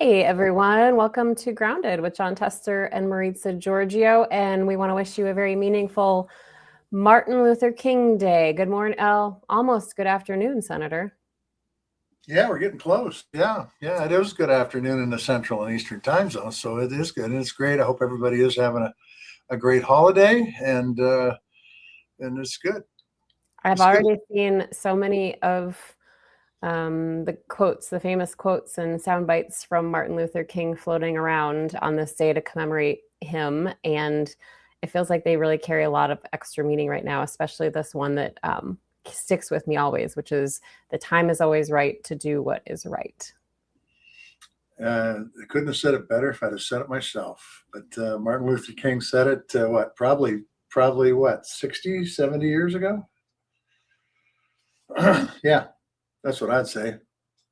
Hey everyone, welcome to Grounded with John Tester and Maritza Giorgio, and we want to wish you a very meaningful Martin Luther King Day. Good morning, almost good afternoon, Senator. Yeah, we're getting close. Yeah, it is good afternoon in the Central and Eastern time zone, so it is good and it's great. I hope everybody is having a great holiday, and it's good. I've It's good. already seen so many of the quotes, the famous quotes and sound bites from Martin Luther King floating around on this day to commemorate him, and it feels like they really carry a lot of extra meaning right now, especially this one that sticks with me always, which is the time is always right to do what is right. I couldn't have said it better if I'd have said it myself. But Martin Luther King said it, probably what, 60, 70 years ago? Yeah, that's what I'd say,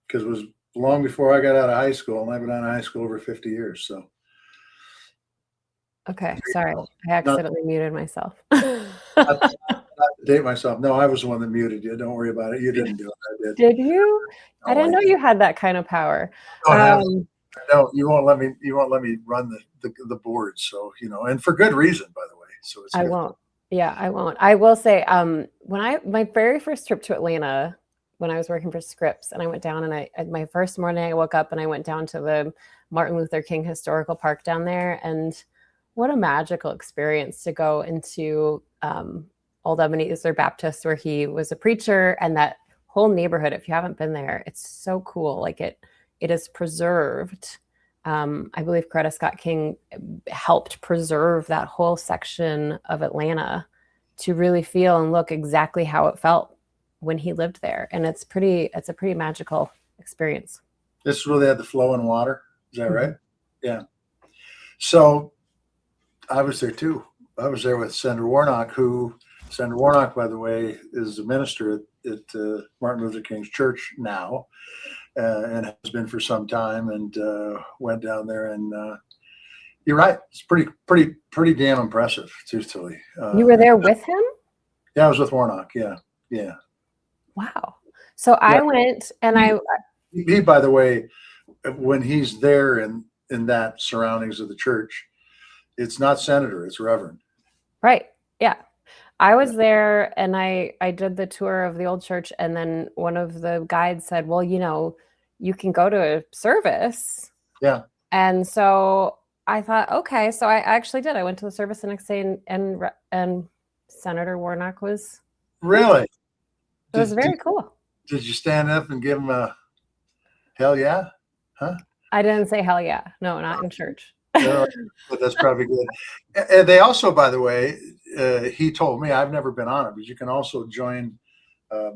because it was long before I got out of high school, and I've been out of high school over 50 years. So, Okay, sorry, I not, accidentally muted myself. not to date myself. No, I was the one that muted you. Don't worry about it. You didn't do it. I did. Did you? I No, didn't I know did. you had that kind of power. Don't have Um, No, you won't let me. You won't let me run the board. So and for good reason, by the way. So it's I good. won't. Yeah, I won't. I will say, when my very first trip to Atlanta, when I was working for Scripps, and I went down and my first morning I woke up and I went down to the Martin Luther King Historical Park down there, and what a magical experience to go into Old Ebenezer Baptist, where he was a preacher, and that whole neighborhood. If you haven't been there, it's so cool. Like it is preserved. I believe Coretta Scott King helped preserve that whole section of Atlanta to really feel and look exactly how it felt when he lived there. And it's a pretty magical experience. This is where they had the flowing water. Is that right? Mm-hmm. Yeah. So I was there too. I was there with Senator Warnock, Senator Warnock, by the way, is a minister at Martin Luther King's church now, and has been for some time. And went down there, and you're right. It's pretty damn impressive, truthfully. You were there with him? Yeah, I was with Warnock. Yeah. Wow. So I went and he, by the way, when he's there in that surroundings of the church, it's not senator, it's reverend. Right. Yeah. I was there and I did the tour of the old church, and then one of the guides said, well, you can go to a service. Yeah. And so I thought, okay. So I actually did. I went to the service the next day, and Senator Warnock was really. It was very cool. Did you stand up and give him a hell yeah? Huh? I didn't say hell yeah. No, not in church. No, but that's probably good. And they also, by the way, he told me, I've never been on it, but you can also join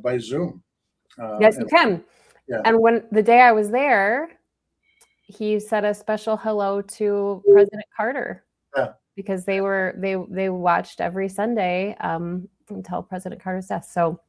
by Zoom. Yes, you can. Yeah. And when the day I was there, he said a special hello to President Carter. Yeah. Because they watched every Sunday until President Carter's death. So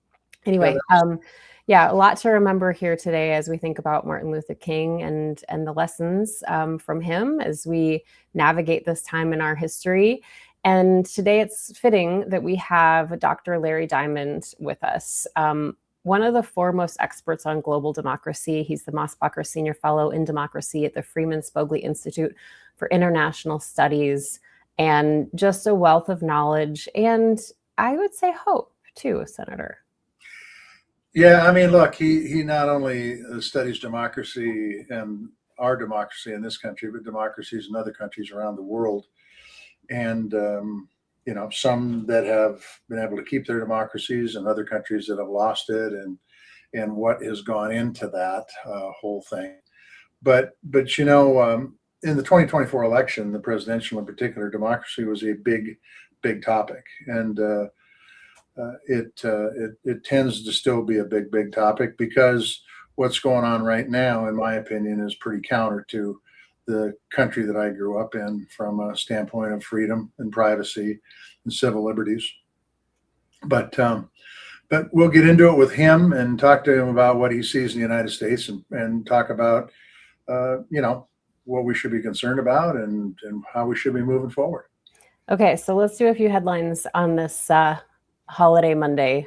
anyway, a lot to remember here today as we think about Martin Luther King and the lessons from him as we navigate this time in our history. And today it's fitting that we have Dr. Larry Diamond with us, one of the foremost experts on global democracy. He's the Mosbacher Senior Fellow in Democracy at the Freeman Spogli Institute for International Studies, and just a wealth of knowledge and I would say hope too, Senator. Yeah, I mean, look, he not only studies democracy and our democracy in this country, but democracies in other countries around the world. And, some that have been able to keep their democracies and other countries that have lost it, and what has gone into that whole thing. But in the 2024 election, the presidential in particular, democracy was a big topic. And it tends to still be a big topic, because what's going on right now, in my opinion, is pretty counter to the country that I grew up in from a standpoint of freedom and privacy and civil liberties. But we'll get into it with him and talk to him about what he sees in the United States, and talk about what we should be concerned about, and how we should be moving forward. Okay, so let's do a few headlines on this holiday Monday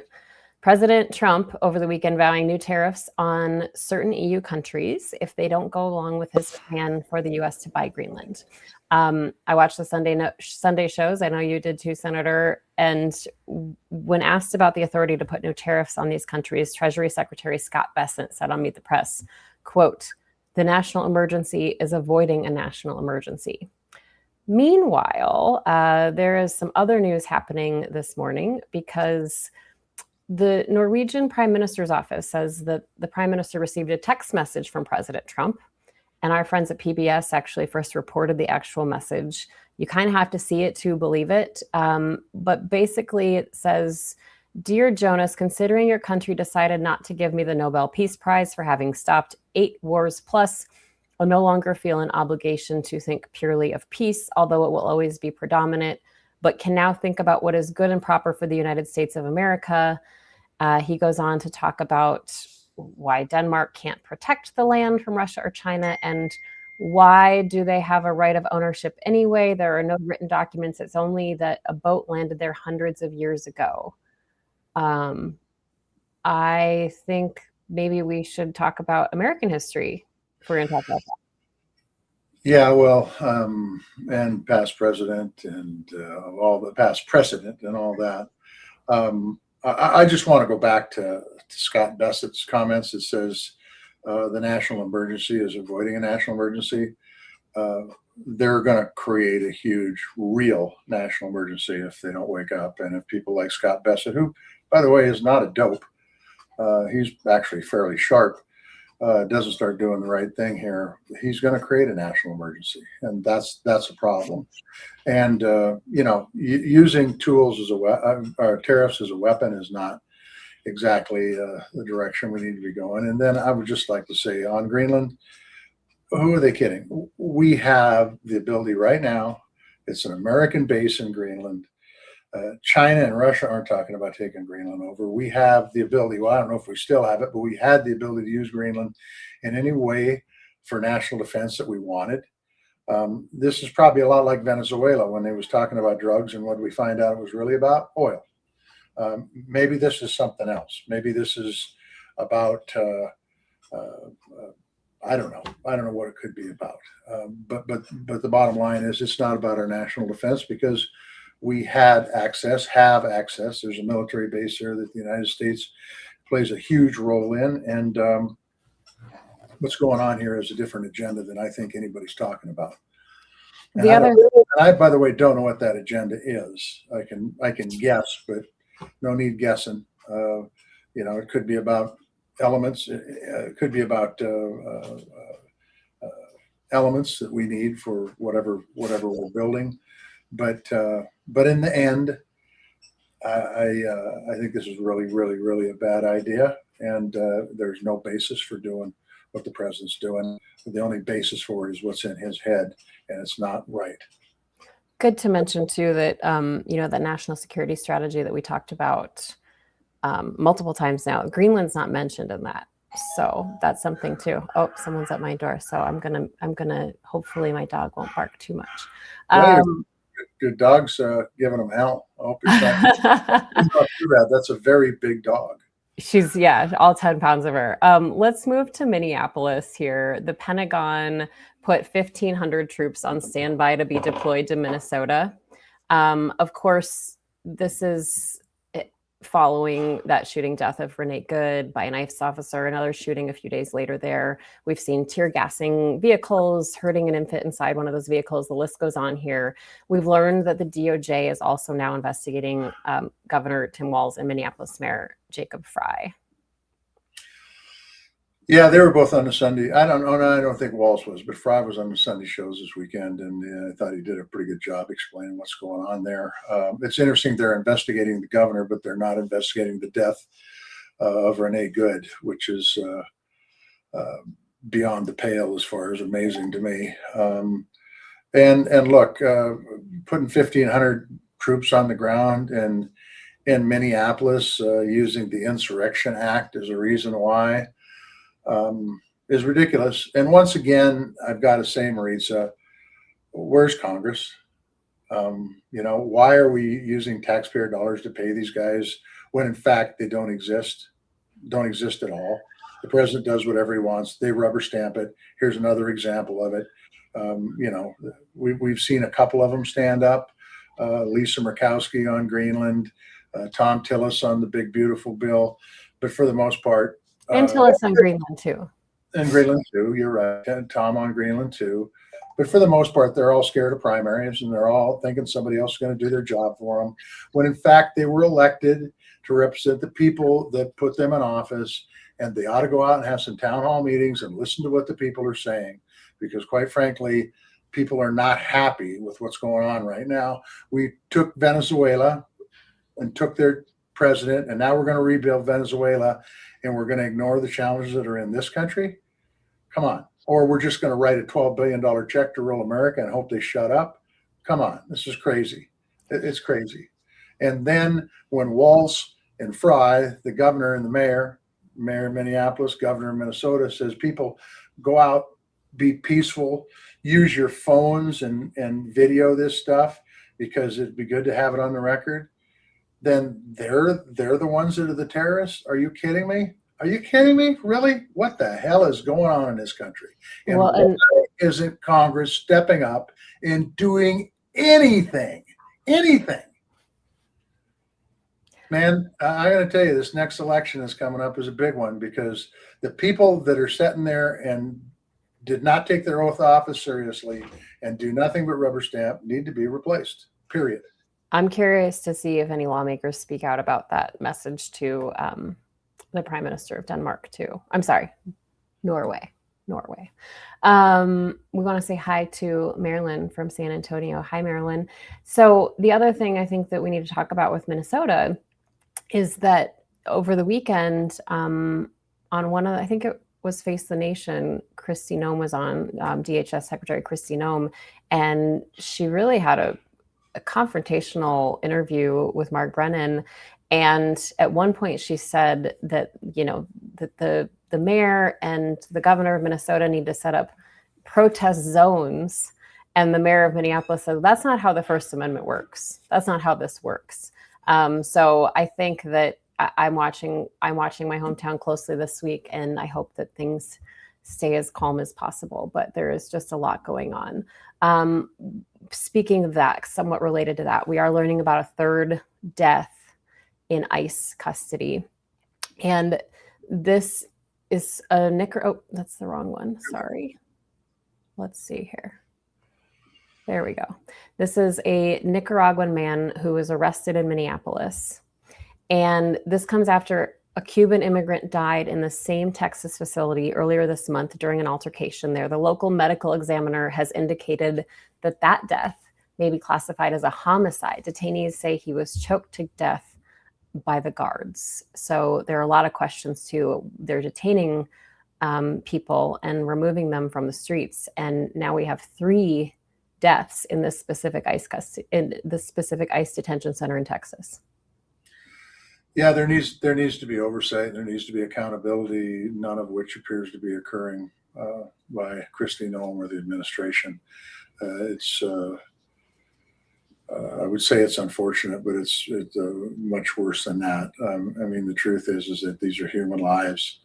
President Trump over the weekend vowing new tariffs on certain EU countries if they don't go along with his plan for the U.S. to buy Greenland. I watched the Sunday shows. I know you did too, Senator. And when asked about the authority to put new tariffs on these countries, Treasury Secretary Scott Bessent said on Meet the Press, quote, "The national emergency is avoiding a national emergency." Meanwhile, there is some other news happening this morning because the Norwegian Prime Minister's office says that the Prime Minister received a text message from President Trump. And our friends at PBS actually first reported the actual message. You kind of have to see it to believe it. But basically, it says, "Dear Jonas, considering your country decided not to give me the Nobel Peace Prize for having stopped 8 wars plus, I no longer feel an obligation to think purely of peace, although it will always be predominant, but can now think about what is good and proper for the United States of America." He goes on to talk about why Denmark can't protect the land from Russia or China, and why do they have a right of ownership anyway? There are no written documents. It's only that a boat landed there hundreds of years ago. I think maybe we should talk about American history if we're going to talk about that. Yeah, well, and past president and all the past precedent and all that. I just want to go back to Scott Bessett's comments. It says the national emergency is avoiding a national emergency. They're going to create a huge, real national emergency if they don't wake up. And if people like Scott Bessett, who, by the way, is not a dope, he's actually fairly sharp, doesn't start doing the right thing here, he's going to create a national emergency, and that's a problem. And using tools as tariffs as a weapon is not exactly the direction we need to be going. And then I would just like to say on Greenland, who are they kidding? We have the ability right now. It's an American base in Greenland. China and Russia aren't talking about taking Greenland over. We have the ability, well, I don't know if we still have it, but we had the ability to use Greenland in any way for national defense that we wanted. This is probably a lot like Venezuela when they was talking about drugs, and what we find out it was really about oil. Maybe this is something else. Maybe this is about, I don't know. I don't know what it could be about. But the bottom line is it's not about our national defense, because we have access. There's a military base there that the United States plays a huge role in. And what's going on here is a different agenda than I think anybody's talking about. And I, by the way, don't know what that agenda is. I can guess, but no need guessing. It could be about elements. It could be about elements that we need for whatever we're building. But in the end, I think this is really, really, really a bad idea, and there's no basis for doing what the president's doing. The only basis for it is what's in his head, and it's not right. Good to mention too that the national security strategy that we talked about multiple times now, Greenland's not mentioned in that. So that's something too. Oh, someone's at my door. So I'm gonna hopefully my dog won't bark too much. Your dog's giving them hell. I hope it's not too bad. That's a very big dog. She's, all 10 pounds of her. Let's move to Minneapolis here. The Pentagon put 1,500 troops on standby to be deployed to Minnesota. Of course, this is following that shooting death of Renee Good by an ICE officer, another shooting a few days later there. We've seen tear gassing vehicles, hurting an infant inside one of those vehicles. The list goes on here. We've learned that the DOJ is also now investigating Governor Tim Walz and Minneapolis Mayor Jacob Frey. Yeah, they were both on the Sunday. I don't think Walz was, but Frey was on the Sunday shows this weekend, and I thought he did a pretty good job explaining what's going on there. It's interesting they're investigating the governor, but they're not investigating the death of Renee Good, which is beyond the pale as far as amazing to me. And look, putting 1,500 troops on the ground and in Minneapolis using the Insurrection Act as a reason why. Is ridiculous. And once again, I've got to say, Maritza, where's Congress? Why are we using taxpayer dollars to pay these guys when in fact they don't exist at all. The president does whatever he wants. They rubber stamp it. Here's another example of it. We've seen a couple of them stand up. Lisa Murkowski on Greenland, Tom Tillis on the Big Beautiful Bill. But for the most part, and Tillis on Greenland too. And Greenland too, you're right. And Tom on Greenland too. But for the most part, they're all scared of primaries, and they're all thinking somebody else is going to do their job for them, when in fact they were elected to represent the people that put them in office, and they ought to go out and have some town hall meetings and listen to what the people are saying, because quite frankly, people are not happy with what's going on right now. We took Venezuela and took their president, and now we're going to rebuild Venezuela, and we're going to ignore the challenges that are in this country. Come on. Or we're just going to write a $12 billion check to rural America and hope they shut up. Come on. This is crazy. It's crazy. And then when Walz and Fry, the governor and the mayor of Minneapolis, governor of Minnesota, says people go out, be peaceful, use your phones and video this stuff because it'd be good to have it on the record, then they're the ones that are the terrorists. Are you kidding me? Are you kidding me? Really? What the hell is going on in this country? And why isn't Congress stepping up and doing anything? Anything? Man, I got to tell you, this next election that's coming up is a big one, because the people that are sitting there and did not take their oath of office seriously and do nothing but rubber stamp need to be replaced, period. I'm curious to see if any lawmakers speak out about that message to the Prime Minister of Denmark too. I'm sorry, Norway. We want to say hi to Marilyn from San Antonio. Hi, Marilyn. So the other thing I think that we need to talk about with Minnesota is that over the weekend, on one of, I think it was Face the Nation, Kristi Noem was on, DHS Secretary Kristi Noem, and she really had a confrontational interview with Mark Brennan. And at one point she said that, that the mayor and the governor of Minnesota need to set up protest zones. And the mayor of Minneapolis said, that's not how the First Amendment works. That's not how this works. So I think that I'm watching my hometown closely this week, and I hope that things stay as calm as possible. But there is just a lot going on. Speaking of that, somewhat related to that, we are learning about a third death in ICE custody. And this is a oh, that's the wrong one. Sorry. Let's see here. There we go. This is a Nicaraguan man who was arrested in Minneapolis. And this comes after a Cuban immigrant died in the same Texas facility earlier this month during an altercation there. The local medical examiner has indicated that that death may be classified as a homicide. Detainees say he was choked to death by the guards. So there are a lot of questions too. They're detaining people and removing them from the streets. And now we have 3 deaths in this specific ICE custody, in this specific ICE detention center in Texas. Yeah, there needs to be oversight. There needs to be accountability, none of which appears to be occurring by Kristi Noem or the administration. I would say it's unfortunate, but it's much worse than that. I mean, the truth is that these are human lives.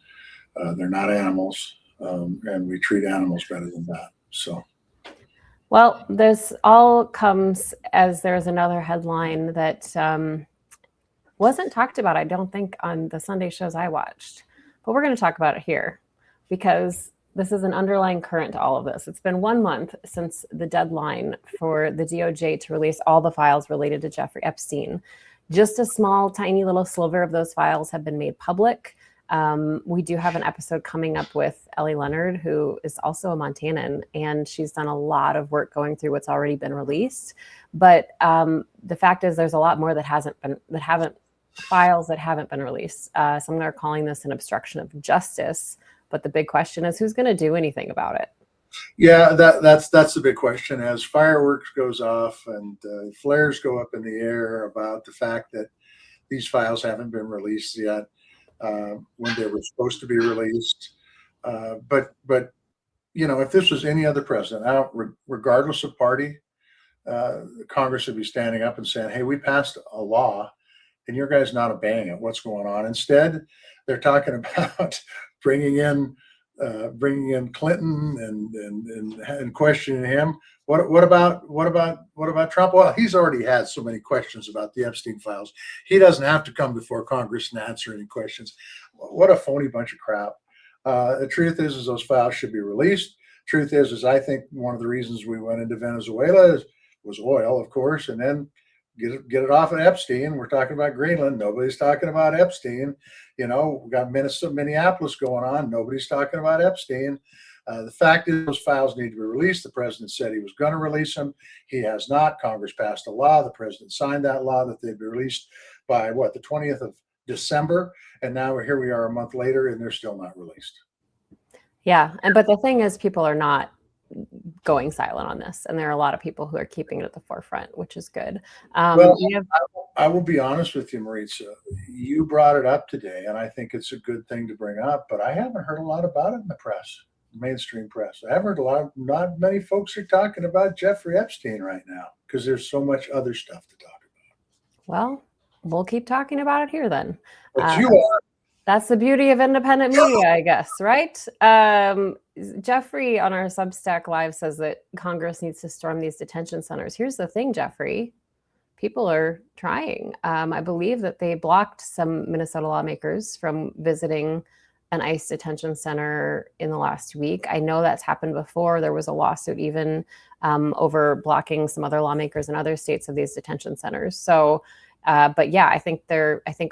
They're not animals, and we treat animals better than that. So. Well, this all comes as there's another headline that wasn't talked about, I don't think, on the Sunday shows I watched, but we're going to talk about it here because this is an underlying current to all of this. It's been 1 month since the deadline for the DOJ to release all the files related to Jeffrey Epstein. Just a small, tiny little sliver of those files have been made public. We do have an episode coming up with Ellie Leonard, who is also a Montanan, and she's done a lot of work going through what's already been released. But the fact is, there's a lot more files that haven't been released. Some are calling this an obstruction of justice. But the big question is, who's going to do anything about it? Yeah, that's the big question. As fireworks goes off and flares go up in the air about the fact that these files haven't been released yet when they were supposed to be released. But if this was any other president, regardless of party, Congress would be standing up and saying, "Hey, we passed a law, and your guy's not obeying it. What's going on? Instead, they're talking about bringing in Clinton and questioning him. What about Trump? Well, he's already had so many questions about the Epstein files. He doesn't have to come before Congress and answer any questions. What a phony bunch of crap. The truth is those files should be released. Truth is I think one of the reasons we went into Venezuela was oil, of course, and then get it off of Epstein. We're talking about Greenland. Nobody's talking about Epstein. We got Minneapolis going on. Nobody's talking about Epstein. The fact is those files need to be released. The president said he was going to release them. He has not. Congress passed a law. The president signed that law that they'd be released by the 20th of December. And now here we are a month later, and they're still not released. Yeah. But the thing is, people are not going silent on this. And there are a lot of people who are keeping it at the forefront, which is good. I will be honest with you, Maritza. You brought it up today, and I think it's a good thing to bring up, but I haven't heard a lot about it in the press, mainstream press. I haven't heard not many folks are talking about Jeffrey Epstein right now because there's so much other stuff to talk about. Well, we'll keep talking about it here then. But you are. That's the beauty of independent media, I guess, right? Jeffrey on our Substack Live says that Congress needs to storm these detention centers. Here's the thing, Jeffrey. People are trying. I believe that they blocked some Minnesota lawmakers from visiting an ICE detention center in the last week. I know that's happened before. There was a lawsuit even over blocking some other lawmakers in other states of these detention centers. So, but yeah, I think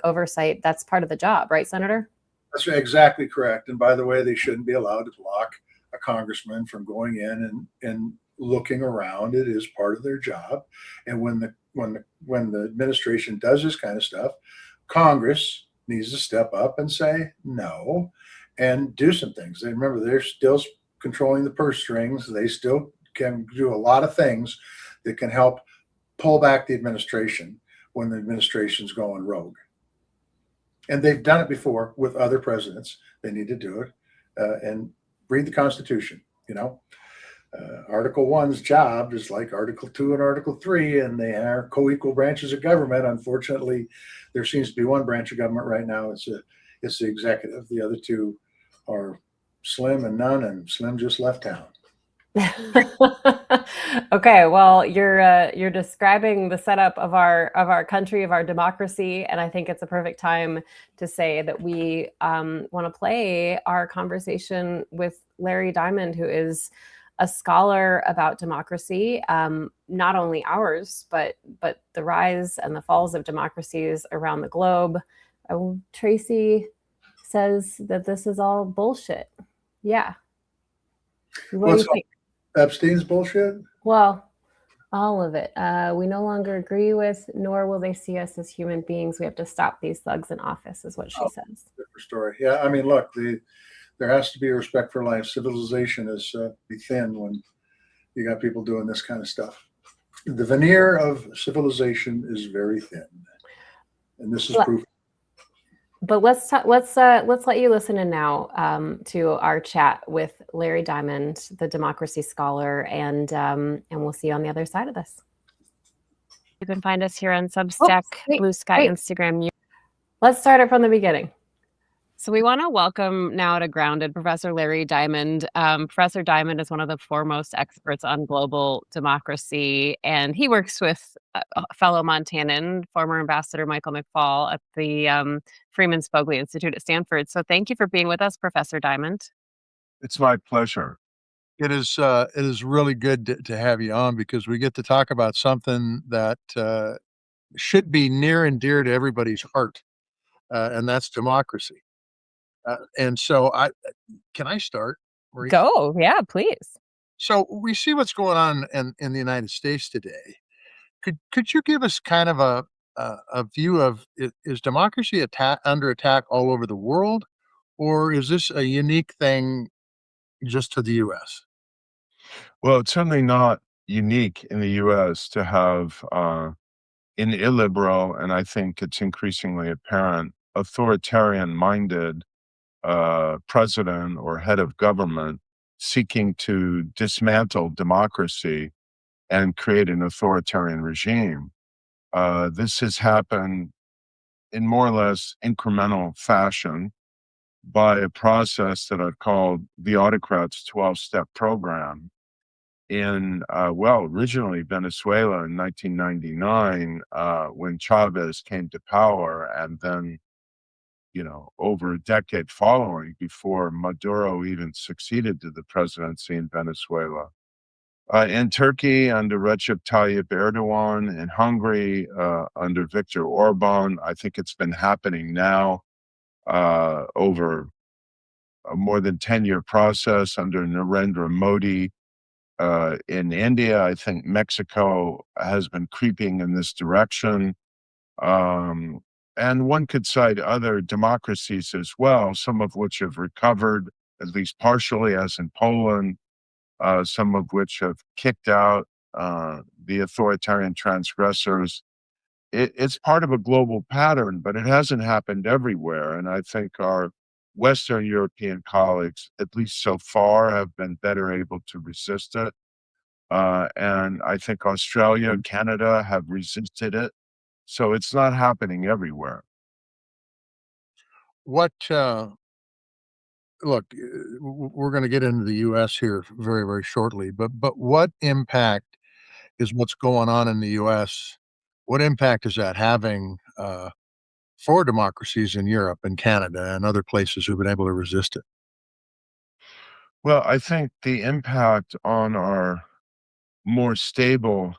oversight, that's part of the job, right, Senator? That's exactly correct. And by the way, they shouldn't be allowed to block a congressman from going in and looking around. It is part of their job. And when the administration does this kind of stuff, Congress needs to step up and say no and do some things. And remember, they're still controlling the purse strings. They still can do a lot of things that can help pull back the administration when the administration's going rogue. And they've done it before with other presidents. They need to do it and read the Constitution. Article 1's job is like Article 2 and Article 3, and they are co-equal branches of government. Unfortunately, there seems to be one branch of government right now. It's the executive. The other two are Slim and none, and Slim just left town. Okay, well, you're describing the setup of our country, of our democracy, and I think it's a perfect time to say that we want to play our conversation with Larry Diamond, who is a scholar about democracy, not only ours, but the rise and the falls of democracies around the globe. Tracy says that this is all bullshit. Yeah. What do you think? Epstein's bullshit? Well, all of it. We no longer agree with, nor will they see us as human beings. We have to stop these thugs in office, is what she says. Different story. Yeah, I mean, look, there has to be respect for life. Civilization is thin when you got people doing this kind of stuff. The veneer of civilization is very thin, and this is proof. But let's let you listen in now to our chat with Larry Diamond, the democracy scholar, and we'll see you on the other side of this. You can find us here on Substack, Blue Sky, Instagram. Let's start it from the beginning. So we want to welcome now to Grounded Professor Larry Diamond. Professor Diamond is one of the foremost experts on global democracy, and he works with a fellow Montanan, former Ambassador Michael McFaul at the Freeman Spogli Institute at Stanford. So thank you for being with us, Professor Diamond. It's my pleasure. It is really good to have you on because we get to talk about something that should be near and dear to everybody's heart, and that's democracy. And so can I start? Maurice? Go. Yeah, please. So we see what's going on in the United States today. Could you give us kind of a view of, is democracy under attack all over the world, or is this a unique thing just to the U.S.? Well, it's certainly not unique in the U.S. to have an illiberal, and I think it's increasingly apparent, authoritarian-minded president or head of government seeking to dismantle democracy and create an authoritarian regime. This has happened in more or less incremental fashion by a process that I've called the autocrat's 12-step program in, well, originally Venezuela in 1999, when Chavez came to power, and then, over a decade following before Maduro even succeeded to the presidency in Venezuela. In Turkey under Recep Tayyip Erdogan, in Hungary under Viktor Orban. I think it's been happening now over a more than 10-year process under Narendra Modi. In India, I think Mexico has been creeping in this direction. Um, and one could cite other democracies as well, some of which have recovered, at least partially, as in Poland, some of which have kicked out the authoritarian transgressors. It's part of a global pattern, but it hasn't happened everywhere. And I think our Western European colleagues, at least so far, have been better able to resist it. And I think Australia and Canada have resisted it. So it's not happening everywhere. What look, we're going to get into the U.S. here very, very shortly, but what impact is what's going on in the U.S.? What impact is that having for democracies in Europe and Canada and other places who've been able to resist it? Well, I think the impact on our more stable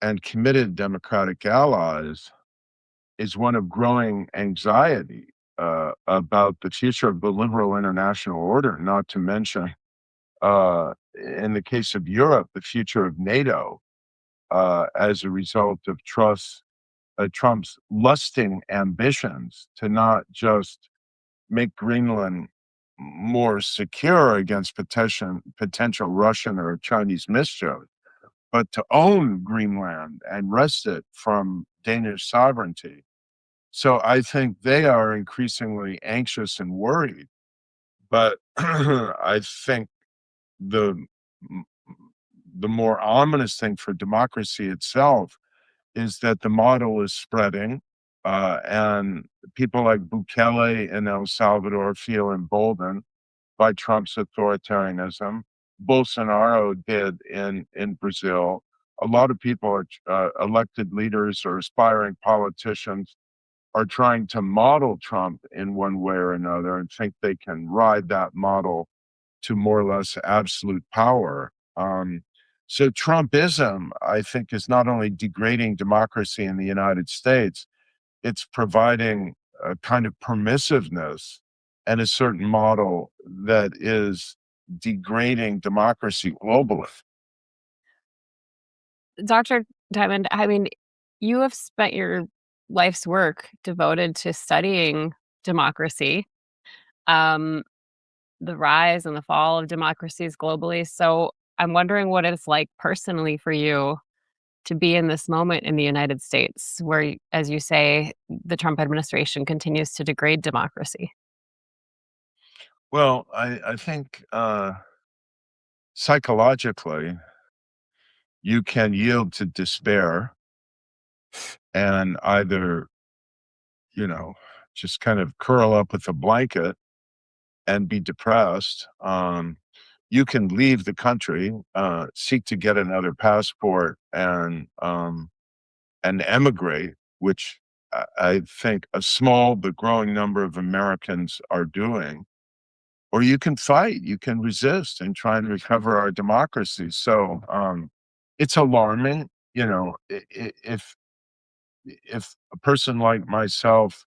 and committed democratic allies is one of growing anxiety about the future of the liberal international order, not to mention, in the case of Europe, the future of NATO as a result of Trump's lusting ambitions to not just make Greenland more secure against potential Russian or Chinese mischief, but to own Greenland and wrest it from Danish sovereignty. So I think they are increasingly anxious and worried. But I think the the more ominous thing for democracy itself is that the model is spreading, and people like Bukele in El Salvador feel emboldened by Trump's authoritarianism. Bolsonaro did in Brazil. A lot of people are elected leaders or aspiring politicians are trying to model Trump in one way or another and think they can ride that model to more or less absolute power. So Trumpism, I think, is not only degrading democracy in the United States, it's providing a kind of permissiveness and a certain model that is degrading democracy globally. Dr. Diamond, I mean, you have spent your life's work devoted to studying democracy, um, the rise and the fall of democracies globally. So I'm wondering what it's like personally for you to be in this moment in the United States, where, as you say, the Trump administration continues to degrade democracy. Well, I think psychologically, you can yield to despair and either, you know, just kind of curl up with a blanket and be depressed. You can leave the country, seek to get another passport, and emigrate, which I think a small but growing number of Americans are doing. Or you can fight, you can resist, and try and recover our democracy. So it's alarming, if a person like myself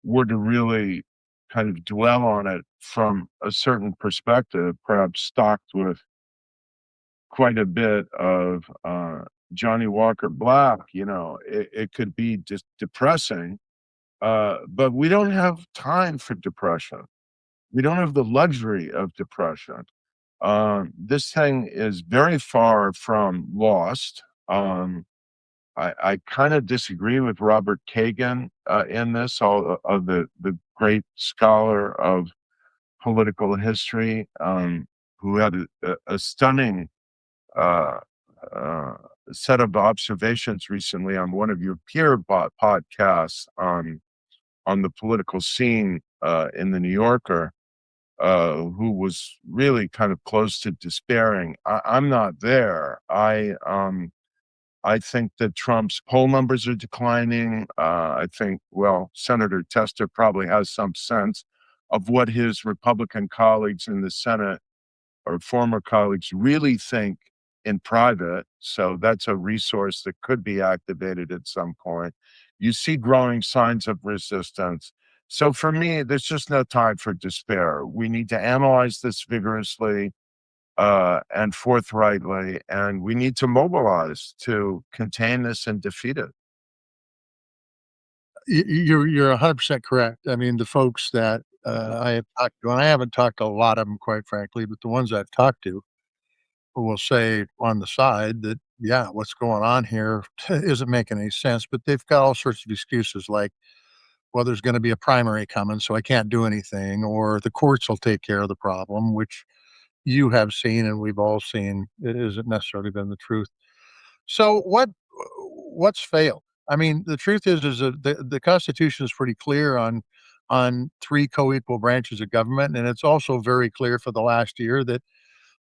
were to really kind of dwell on it from a certain perspective, perhaps stocked with quite a bit of Johnny Walker Black, it could be just depressing. But we don't have time for depression. We don't have the luxury of depression. This thing is very far from lost. I kind of disagree with Robert Kagan in this, of the great scholar of political history, who had a stunning uh, uh, set of observations recently on one of your peer podcasts on the political scene in the New Yorker, who was really kind of close to despairing. I'm not there. I think that Trump's poll numbers are declining. I think, well, Senator Tester probably has some sense of what his Republican colleagues in the Senate or former colleagues really think in private. So that's a resource that could be activated at some point. You see growing signs of resistance. So for me, there's just no time for despair. We need to analyze this vigorously and forthrightly, and we need to mobilize to contain this and defeat it. You're 100% correct. I mean, the folks that I have talked to, and I haven't talked to a lot of them, quite frankly, but the ones I've talked to will say on the side that, yeah, what's going on here isn't making any sense. But they've got all sorts of excuses like, well, there's going to be a primary coming, so I can't do anything, or the courts will take care of the problem, which you have seen and we've all seen it isn't necessarily been the truth. So what's failed? I mean, the truth is that the Constitution is pretty clear on three co-equal branches of government, and it's also very clear for the last year that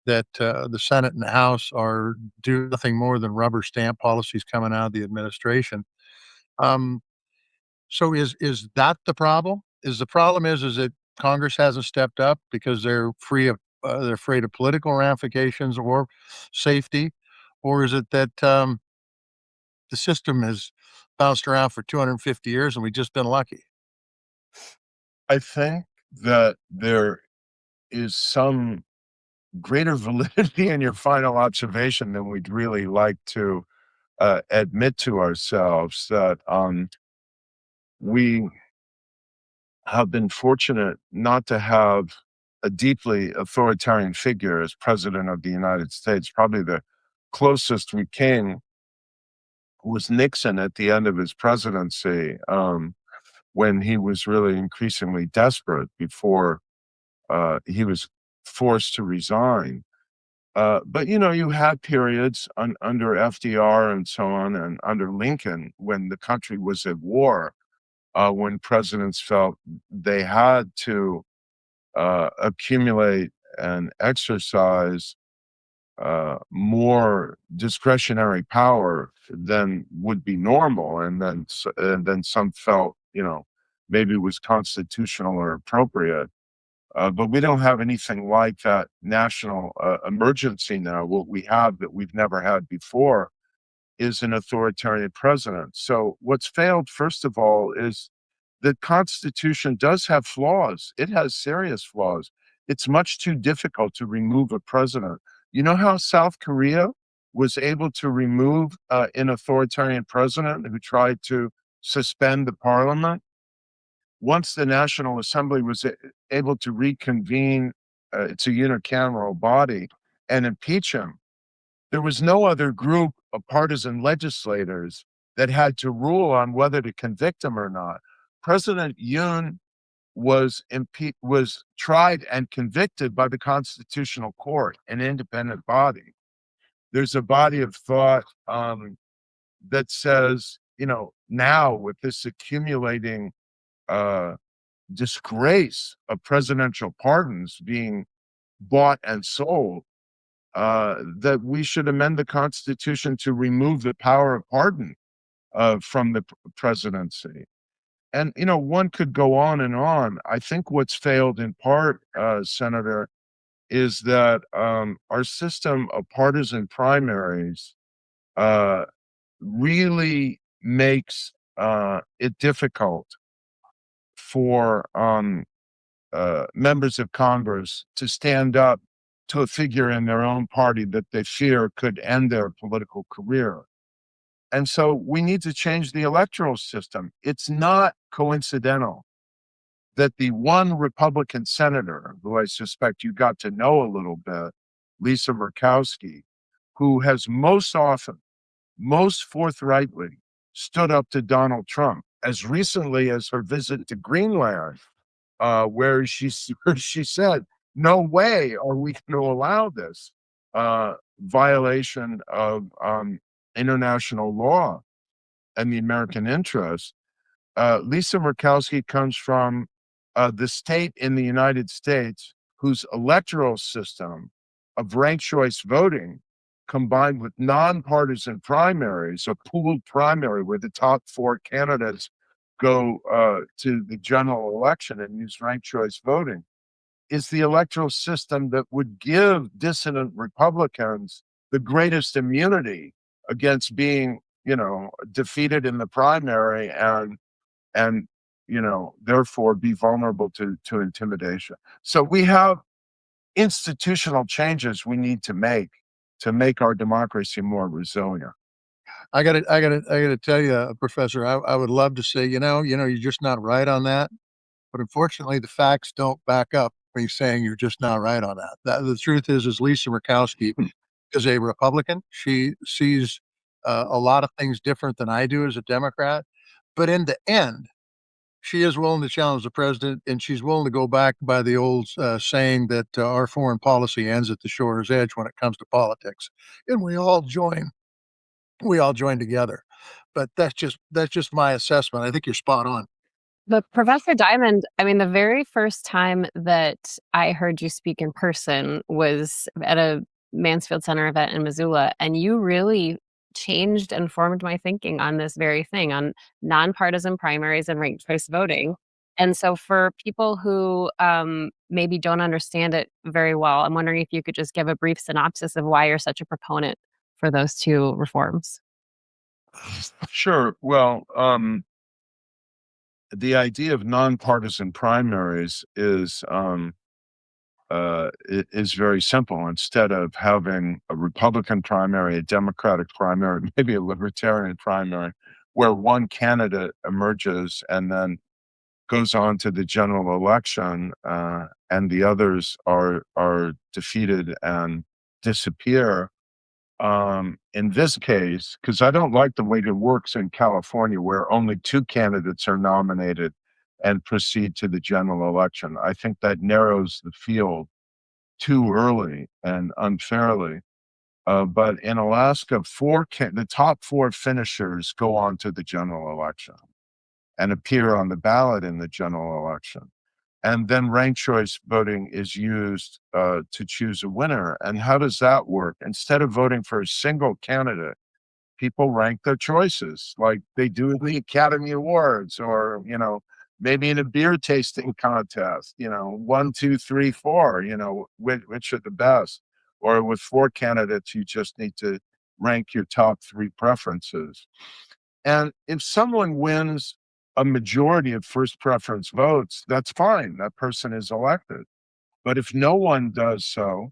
the Senate and the House are do nothing more than rubber stamp policies coming out of the administration. Um, so is that the problem? Is the problem is that Congress hasn't stepped up because they're afraid of political ramifications or safety, or is it that the system has bounced around for 250 years and we've just been lucky? I think that there is some greater validity in your final observation than we'd really like to admit to ourselves that we have been fortunate not to have a deeply authoritarian figure as president of the United States. Probably the closest we came was Nixon at the end of his presidency, when he was really increasingly desperate before he was forced to resign. But you know, you had periods under FDR and so on, and under Lincoln when the country was at war, when presidents felt they had to accumulate and exercise more discretionary power than would be normal, and then some felt, you know, maybe it was constitutional or appropriate. But we don't have anything like that national emergency now. What we have that we've never had before is an authoritarian president. So what's failed, first of all, is the Constitution does have flaws. It has serious flaws. It's much too difficult to remove a president. You know how South Korea was able to remove an authoritarian president who tried to suspend the parliament? Once the National Assembly was able to reconvene, its a unicameral body and impeach him, there was no other group of partisan legislators that had to rule on whether to convict him or not. President Yoon was tried and convicted by the Constitutional Court, an independent body. There's a body of thought that says, you know, now with this accumulating uh, disgrace of presidential pardons being bought and sold, that we should amend the Constitution to remove the power of pardon from the presidency. And, you know, one could go on and on. I think what's failed in part, Senator, is that our system of partisan primaries uh, really makes it difficult for members of Congress to stand up to a figure in their own party that they fear could end their political career. And so we need to change the electoral system. It's not coincidental that the one Republican senator, who I suspect you got to know a little bit, Lisa Murkowski, who has most often, most forthrightly stood up to Donald Trump, as recently as her visit to Greenland, where where she said, "No way are we going to allow this violation of international law and the American interest. Lisa Murkowski comes from the state in the United States whose electoral system of ranked choice voting combined with nonpartisan primaries, a pooled primary where the top 4 candidates go to the general election and use ranked choice voting, is the electoral system that would give dissident Republicans the greatest immunity against being, defeated in the primary and therefore be vulnerable to intimidation. So we have institutional changes we need to make our democracy more resilient. I gotta tell you, Professor, I would love to say, you're just not right on that. But unfortunately, the facts don't back up me saying you're just not right on that. The truth is Lisa Murkowski is a Republican. She sees a lot of things different than I do as a Democrat. But in the end, she is willing to challenge the president, and she's willing to go back by the old saying that our foreign policy ends at the shore's edge when it comes to politics, and we all join together. But that's just my assessment. I think you're spot on. But Professor Diamond, I mean, the very first time that I heard you speak in person was at a Mansfield Center event in Missoula, and you really changed and formed my thinking on this very thing, on nonpartisan primaries and ranked choice voting. And so, for people who maybe don't understand it very well, I'm wondering if you could just give a brief synopsis of why you're such a proponent for those two reforms. Sure. Well, the idea of nonpartisan primaries is very simple. Instead of having a Republican primary, a Democratic primary, maybe a Libertarian primary, where one candidate emerges and then goes on to the general election, and the others are defeated and disappear. In this case, because I don't like the way it works in California, where only 2 candidates are nominated and proceed to the general election. I think that narrows the field too early and unfairly. But in Alaska, the top 4 finishers go on to the general election and appear on the ballot in the general election. And then ranked choice voting is used to choose a winner. And how does that work? Instead of voting for a single candidate, people rank their choices like they do in the Academy Awards, or, maybe in a beer tasting contest, 1, 2, 3, 4, which are the best. Or with 4 candidates, you just need to rank your top 3 preferences. And if someone wins a majority of first preference votes, that's fine. That person is elected. But if no one does so,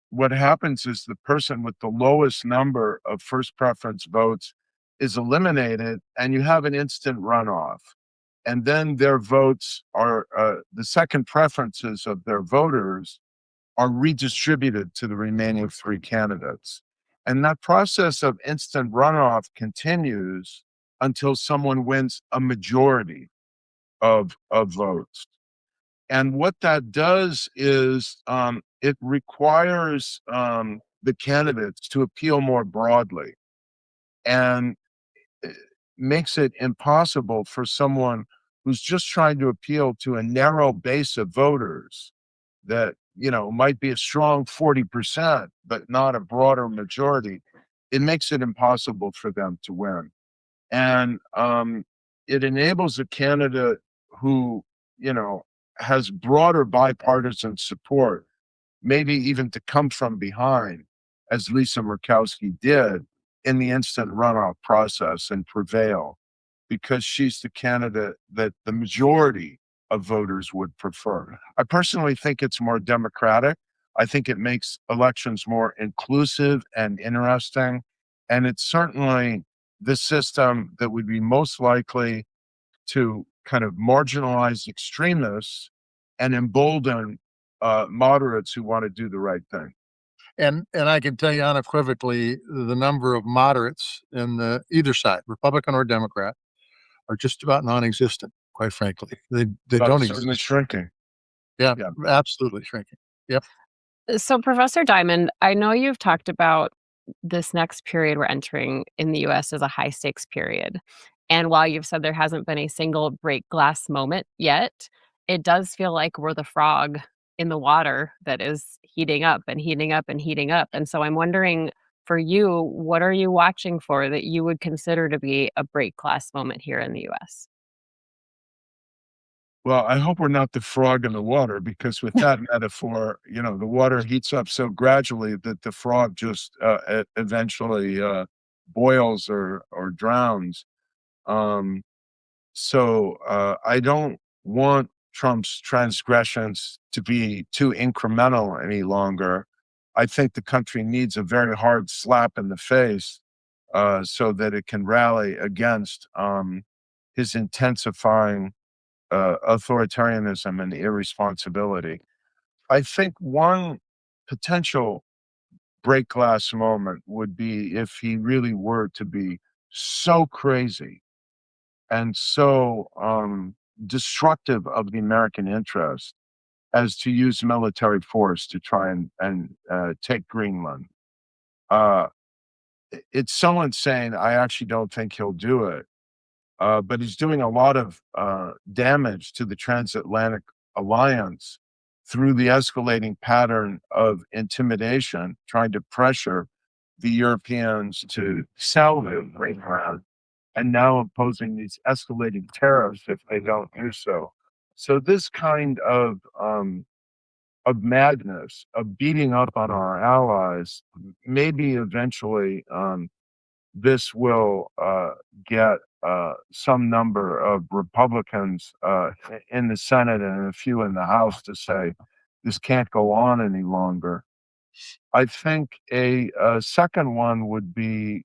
what happens is the person with the lowest number of first preference votes is eliminated, and you have an instant runoff. And then their votes are, the second preferences of their voters are redistributed to the remaining 3 candidates. And that process of instant runoff continues until someone wins a majority of votes. And what that does is it requires the candidates to appeal more broadly, and it makes it impossible for someone who's just trying to appeal to a narrow base of voters that might be a strong 40%, but not a broader majority. It makes it impossible for them to win. And it enables a candidate who, has broader bipartisan support, maybe even to come from behind, as Lisa Murkowski did in the instant runoff process, and prevail, because she's the candidate that the majority of voters would prefer. I personally think it's more democratic. I think it makes elections more inclusive and interesting. And it's certainly the system that would be most likely to kind of marginalize extremists and embolden moderates who want to do the right thing. And I can tell you unequivocally, the number of moderates in either side, Republican or Democrat, are just about non-existent. Quite frankly, they don't Certainly exist. shrinking. Yeah, Yeah. absolutely shrinking. Yep. So, Professor Diamond, I know you've talked about this next period we're entering in the US is a high stakes period. And while you've said there hasn't been a single break glass moment yet, it does feel like we're the frog in the water that is heating up and heating up and heating up. And so I'm wondering for you, what are you watching for that you would consider to be a break glass moment here in the US? Well, I hope we're not the frog in the water because with that metaphor, you know, the water heats up so gradually that the frog just eventually boils or drowns. Um, I don't want Trump's transgressions to be too incremental any longer. I think the country needs a very hard slap in the face so that it can rally against his intensifying authoritarianism and irresponsibility. I think one potential break glass moment would be if he really were to be so crazy and so destructive of the American interest as to use military force to try and take Greenland. Uh, it's so insane. I actually don't think he'll do it. But he's doing a lot of damage to the transatlantic alliance through the escalating pattern of intimidation, trying to pressure the Europeans to sell him Greenland, and now imposing these escalating tariffs if they don't do so. So this kind of madness of beating up on our allies, maybe eventually this will get some number of Republicans in the Senate and a few in the House to say this can't go on any longer. I think a second one would be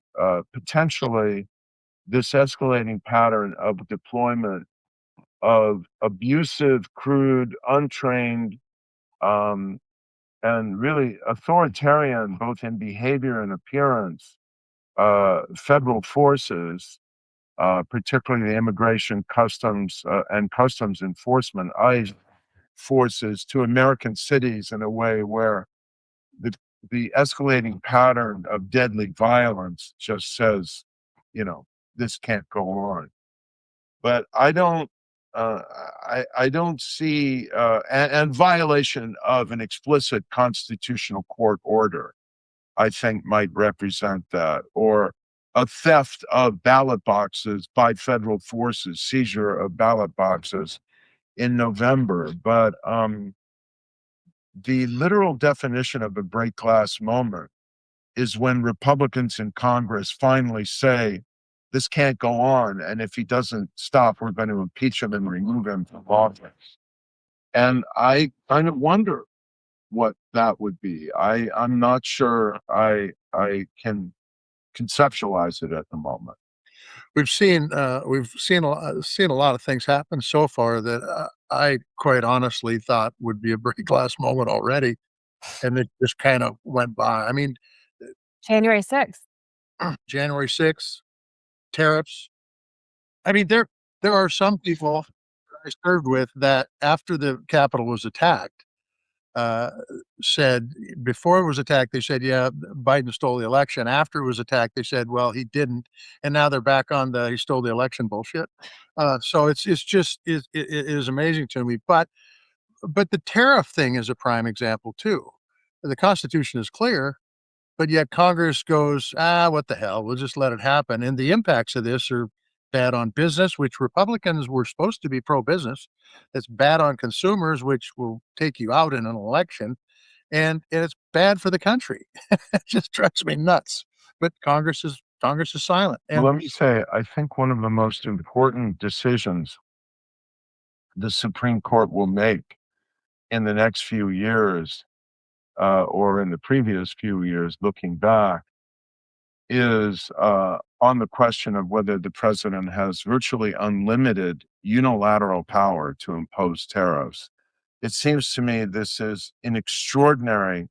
potentially this escalating pattern of deployment of abusive, crude, untrained, um, and really authoritarian, both in behavior and appearance, federal forces, particularly the immigration, customs, and customs enforcement (ICE) forces, to American cities in a way where the the escalating pattern of deadly violence just says, you know, this can't go on. But I don't. I don't see and violation of an explicit constitutional court order, I think might represent that, or a theft of ballot boxes by federal forces, seizure of ballot boxes in November. But the literal definition of a break glass moment is when Republicans in Congress finally say, this can't go on. And if he doesn't stop, we're going to impeach him and remove him from office. And I kind of wonder what that would be. I'm not sure I can conceptualize it at the moment. We've seen a lot of things happen so far that I quite honestly thought would be a break glass moment already, and it just kind of went by. I mean, January 6th. January 6th, tariffs. I mean, there are some people I served with that after the Capitol was attacked, uh, said before it was attacked, they said, "Yeah, Biden stole the election." After it was attacked, they said, "Well, he didn't," and now they're back on the "he stole the election" bullshit. So it's just it is amazing to me. But the tariff thing is a prime example too. The Constitution is clear, but yet Congress goes, what the hell? We'll just let it happen. And the impacts of this are bad on business, which Republicans were supposed to be pro business. It's bad on consumers, which will take you out in an election. And it's bad for the country. It just drives me nuts. But Congress is silent. And Let me say, I think one of the most important decisions the Supreme Court will make in the next few years, or in the previous few years, looking back, is on the question of whether the president has virtually unlimited unilateral power to impose tariffs. It seems to me this is an extraordinary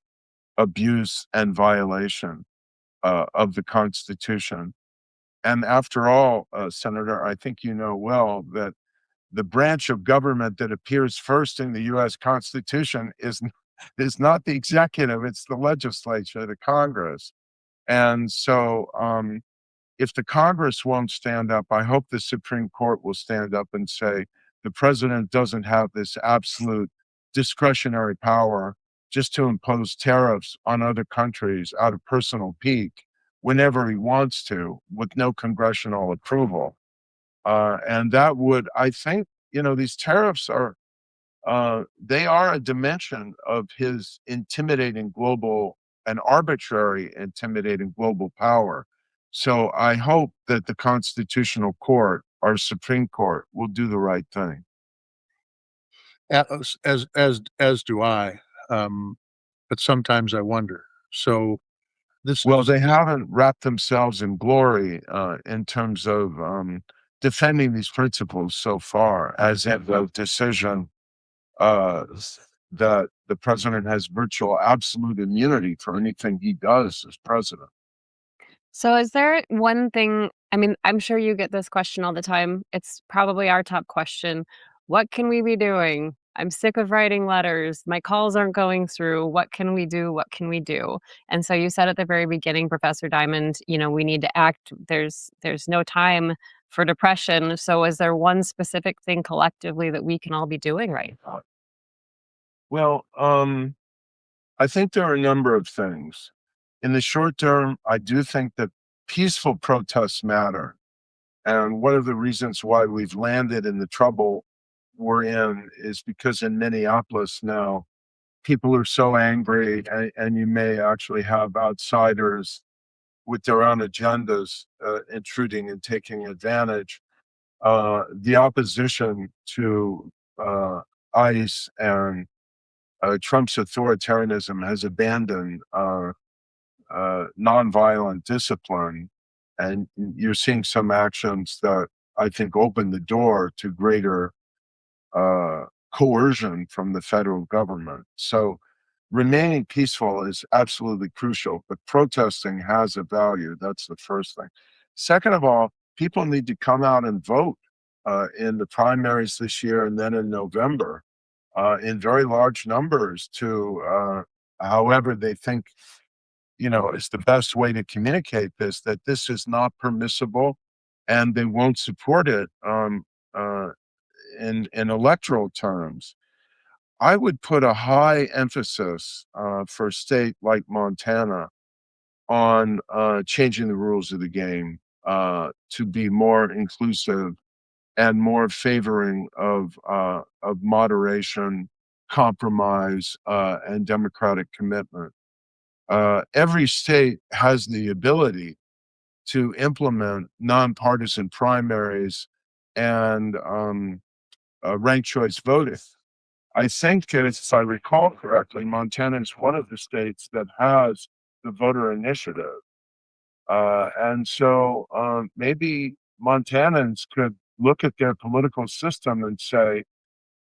abuse and violation of the Constitution. And after all, Senator, I think you know well that the branch of government that appears first in the US Constitution is not the executive, it's the legislature, the Congress. And so, if the Congress won't stand up, I hope the Supreme Court will stand up and say the president doesn't have this absolute discretionary power just to impose tariffs on other countries out of personal pique whenever he wants to with no congressional approval. And that would, I think, these tariffs are they are a dimension of his intimidating global and arbitrary intimidating global power. So I hope that the Constitutional Court, our Supreme Court, will do the right thing. As do I. But sometimes I wonder. So this Well, is they haven't wrapped themselves in glory in terms of defending these principles so far, as in the decision uh, that the president has virtual absolute immunity for anything he does as president. So is there one thing, I mean, I'm sure you get this question all the time. It's probably our top question. What can we be doing? I'm sick of writing letters. My calls aren't going through. What can we do? What can we do? And so you said at the very beginning, Professor Diamond, we need to act. There's no time for depression. So is there one specific thing collectively that we can all be doing right now? Well, I think there are a number of things. In the short term, I do think that peaceful protests matter. And one of the reasons why we've landed in the trouble we're in is because in Minneapolis now, people are so angry, and you may actually have outsiders with their own agendas intruding and taking advantage. The opposition to ICE and Trump's authoritarianism has abandoned nonviolent discipline, and you're seeing some actions that I think open the door to greater uh, coercion from the federal government. So remaining peaceful is absolutely crucial, but protesting has a value. That's the first thing. Second of all, people need to come out and vote in the primaries this year and then in November in very large numbers to however they think is the best way to communicate this, that this is not permissible and they won't support it uh, in electoral terms. I would put a high emphasis for a state like Montana on changing the rules of the game to be more inclusive and more favoring of moderation, compromise, and democratic commitment. Every state has the ability to implement nonpartisan primaries and ranked choice voting. I think, if I recall correctly, Montana is one of the states that has the voter initiative. And so maybe Montanans could look at their political system and say,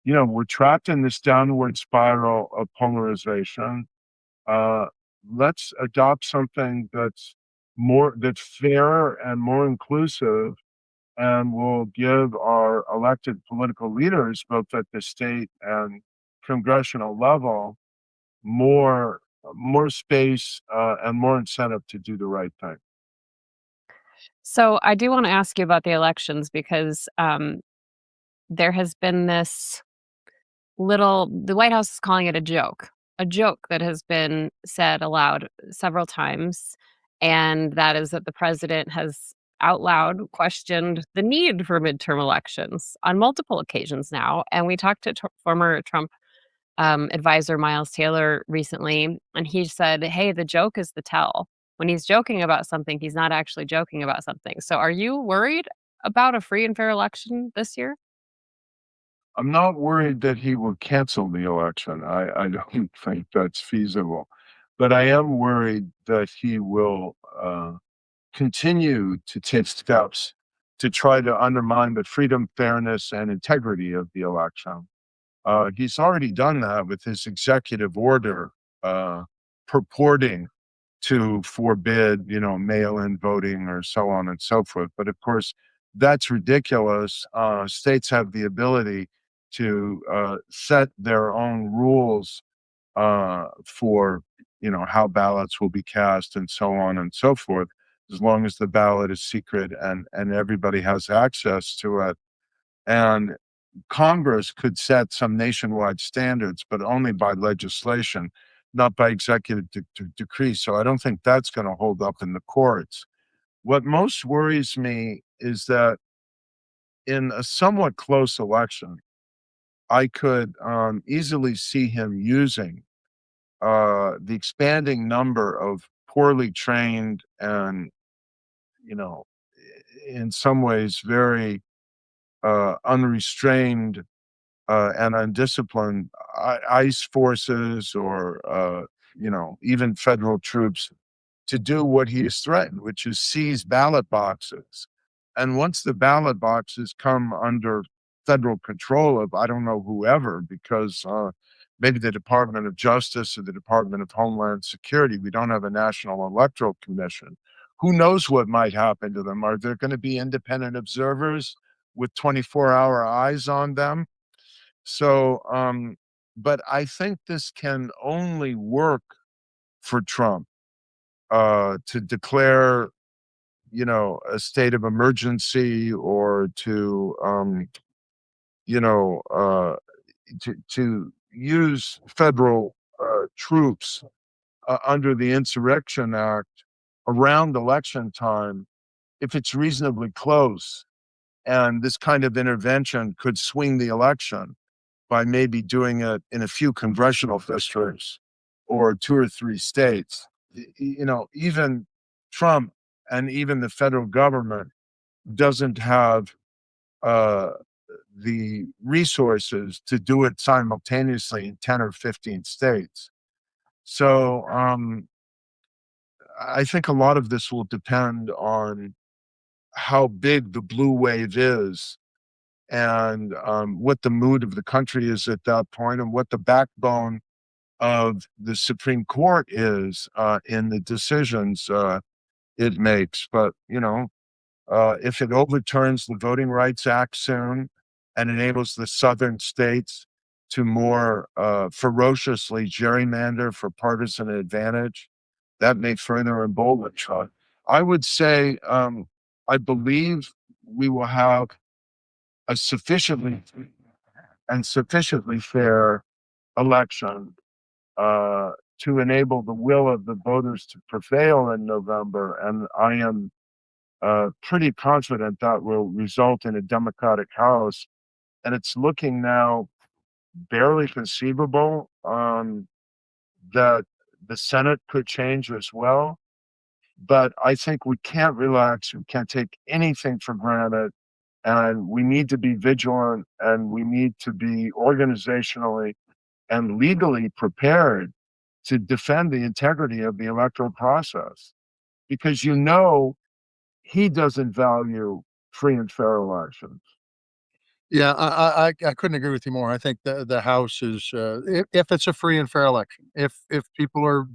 we're trapped in this downward spiral of polarization. Uh, let's adopt something that's fairer and more inclusive, and will give our elected political leaders, both at the state and congressional level, more more space and more incentive to do the right thing. So I do want to ask you about the elections because there has been this the White House is calling it a joke that has been said aloud several times. And that is that the president has out loud questioned the need for midterm elections on multiple occasions now. And we talked to former Trump advisor Miles Taylor recently, and he said, hey, the joke is the tell. When he's joking about something, he's not actually joking about something. So are you worried about a free and fair election this year? I'm not worried that he will cancel the election. I don't think that's feasible. But I am worried that he will continue to take steps to try to undermine the freedom, fairness, and integrity of the election. He's already done that with his executive order uh, purporting to forbid, mail-in voting or so on and so forth. But of course, that's ridiculous. States have the ability to set their own rules for, how ballots will be cast and so on and so forth, as long as the ballot is secret and everybody has access to it. And Congress could set some nationwide standards, but only by legislation, not by executive decree. So I don't think that's going to hold up in the courts. What most worries me is that in a somewhat close election, I could easily see him using the expanding number of poorly trained and, you know, in some ways very unrestrained and undisciplined ICE forces or, even federal troops to do what he has threatened, which is seize ballot boxes. And once the ballot boxes come under federal control of, I don't know, whoever, because maybe the Department of Justice or the Department of Homeland Security, we don't have a National Electoral Commission. Who knows what might happen to them? Are there going to be independent observers with 24-hour eyes on them? So, but I think this can only work for Trump to declare, a state of emergency or to, you know, uh, to use federal troops under the Insurrection Act around election time if it's reasonably close. And this kind of intervention could swing the election by maybe doing it in a few congressional districts or 2 or 3 states. Even Trump and even the federal government doesn't have uh, the resources to do it simultaneously in 10 or 15 states. So I think a lot of this will depend on how big the blue wave is and what the mood of the country is at that point and what the backbone of the Supreme Court is in the decisions it makes. But, if it overturns the Voting Rights Act soon and enables the southern states to more ferociously gerrymander for partisan advantage, that may further embolden Trump. I would say, I believe we will have a sufficiently fair election to enable the will of the voters to prevail in November. And I am pretty confident that will result in a Democratic House. And it's looking now barely conceivable that the Senate could change as well. But I think we can't relax. We can't take anything for granted. And we need to be vigilant and we need to be organizationally and legally prepared to defend the integrity of the electoral process. Because he doesn't value free and fair elections. Yeah, I couldn't agree with you more. I think the House is, if it's a free and fair election, if people are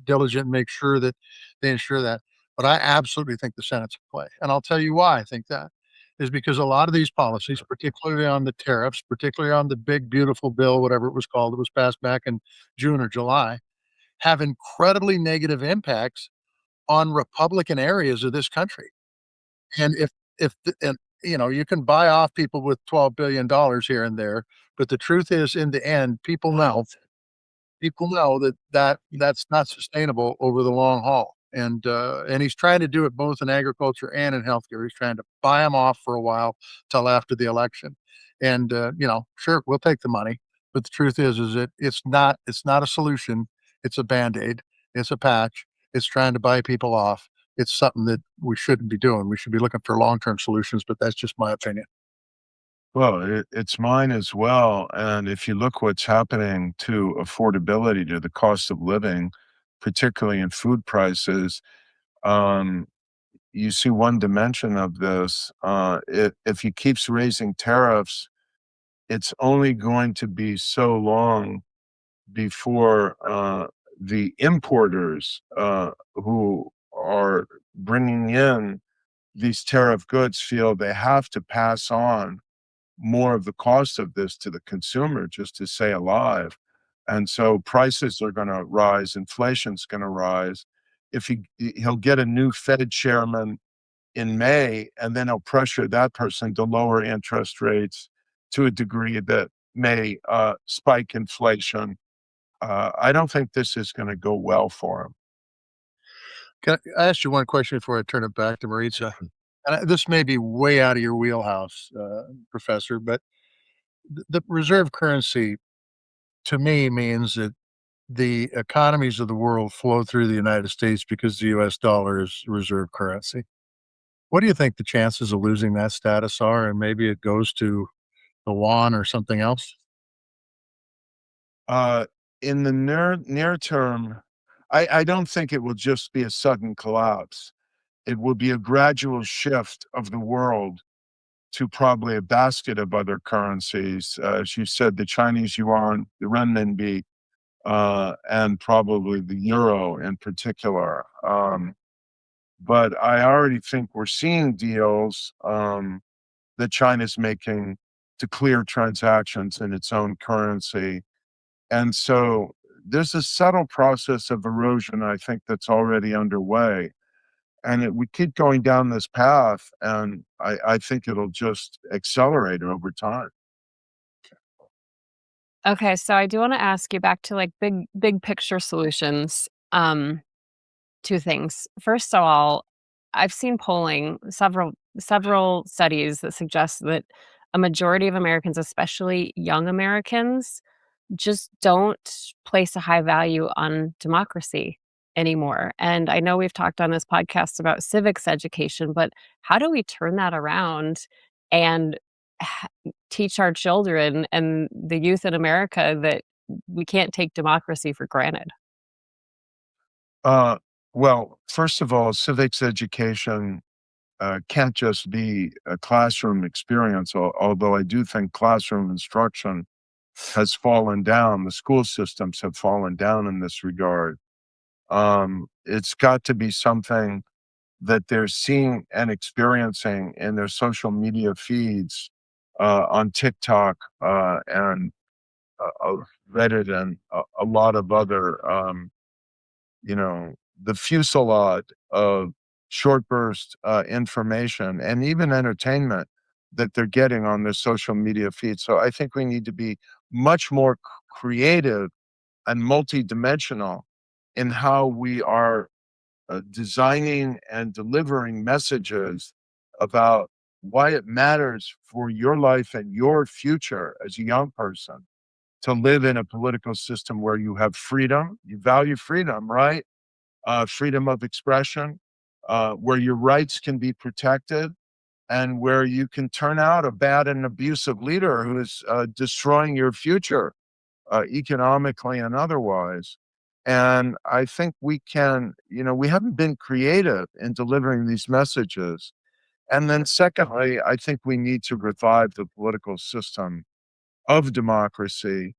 diligent, make sure that they ensure that. But I absolutely think the Senate's in play, and I'll tell you why I think that is because a lot of these policies, particularly on the tariffs, particularly on the big beautiful bill, whatever it was called, that was passed back in June or July, have incredibly negative impacts on Republican areas of this country. And you can buy off people with $12 billion here and there, but the truth is, in the end, people know that that's not sustainable over the long haul. And he's trying to do it both in agriculture and in healthcare. He's trying to buy them off for a while till after the election. And sure, we'll take the money, but the truth is that it's not a solution. It's a band-aid. It's a patch. It's trying to buy people off. It's something that we shouldn't be doing. We should be looking for long-term solutions, but that's just my opinion. Well, it's mine as well. And if you look what's happening to affordability, to the cost of living, particularly in food prices, um, you see one dimension of this. If he keeps raising tariffs, it's only going to be so long before the importers who are bringing in these tariff goods feel they have to pass on more of the cost of this to the consumer just to stay alive. And so prices are going to rise, inflation's going to rise. If he'll get a new Fed chairman in May, and then he'll pressure that person to lower interest rates to a degree that may spike inflation. I don't think this is going to go well for him. Can I ask you one question before I turn it back to Maritza? And this may be way out of your wheelhouse, Professor, but the reserve currency to me means that the economies of the world flow through the United States because the US dollar is reserve currency. What do you think the chances of losing that status are? And maybe it goes to the yuan or something else? Uh, in the near term, I don't think it will just be a sudden collapse. It will be a gradual shift of the world to probably a basket of other currencies. As you said, the Chinese yuan, the renminbi, and probably the euro in particular. But I already think we're seeing deals that China's making to clear transactions in its own currency. And so there's a subtle process of erosion, I think, that's already underway. And we keep going down this path, and I think it'll just accelerate over time. Okay, so I do want to ask you back to like big picture solutions. Two things. First of all, I've seen polling, several studies that suggest that a majority of Americans, especially young Americans, just don't place a high value on democracy anymore. And I know we've talked on this podcast about civics education, but how do we turn that around and teach our children and the youth in America that we can't take democracy for granted? Uh, well, first of all, civics education can't just be a classroom experience, although I do think classroom instruction has fallen down. The school systems have fallen down in this regard. It's got to be something that they're seeing and experiencing in their social media feeds on TikTok and Reddit and a lot of other, you know, the fusillade of short burst information and even entertainment that they're getting on their social media feeds. So I think we need to be much more creative and multidimensional in how we are designing and delivering messages about why it matters for your life and your future as a young person to live in a political system where you have freedom, you value freedom, right? Freedom of expression, where your rights can be protected, and where you can turn out a bad and abusive leader who is destroying your future economically and otherwise. And I think we can, we haven't been creative in delivering these messages. And then, secondly, I think we need to revive the political system of democracy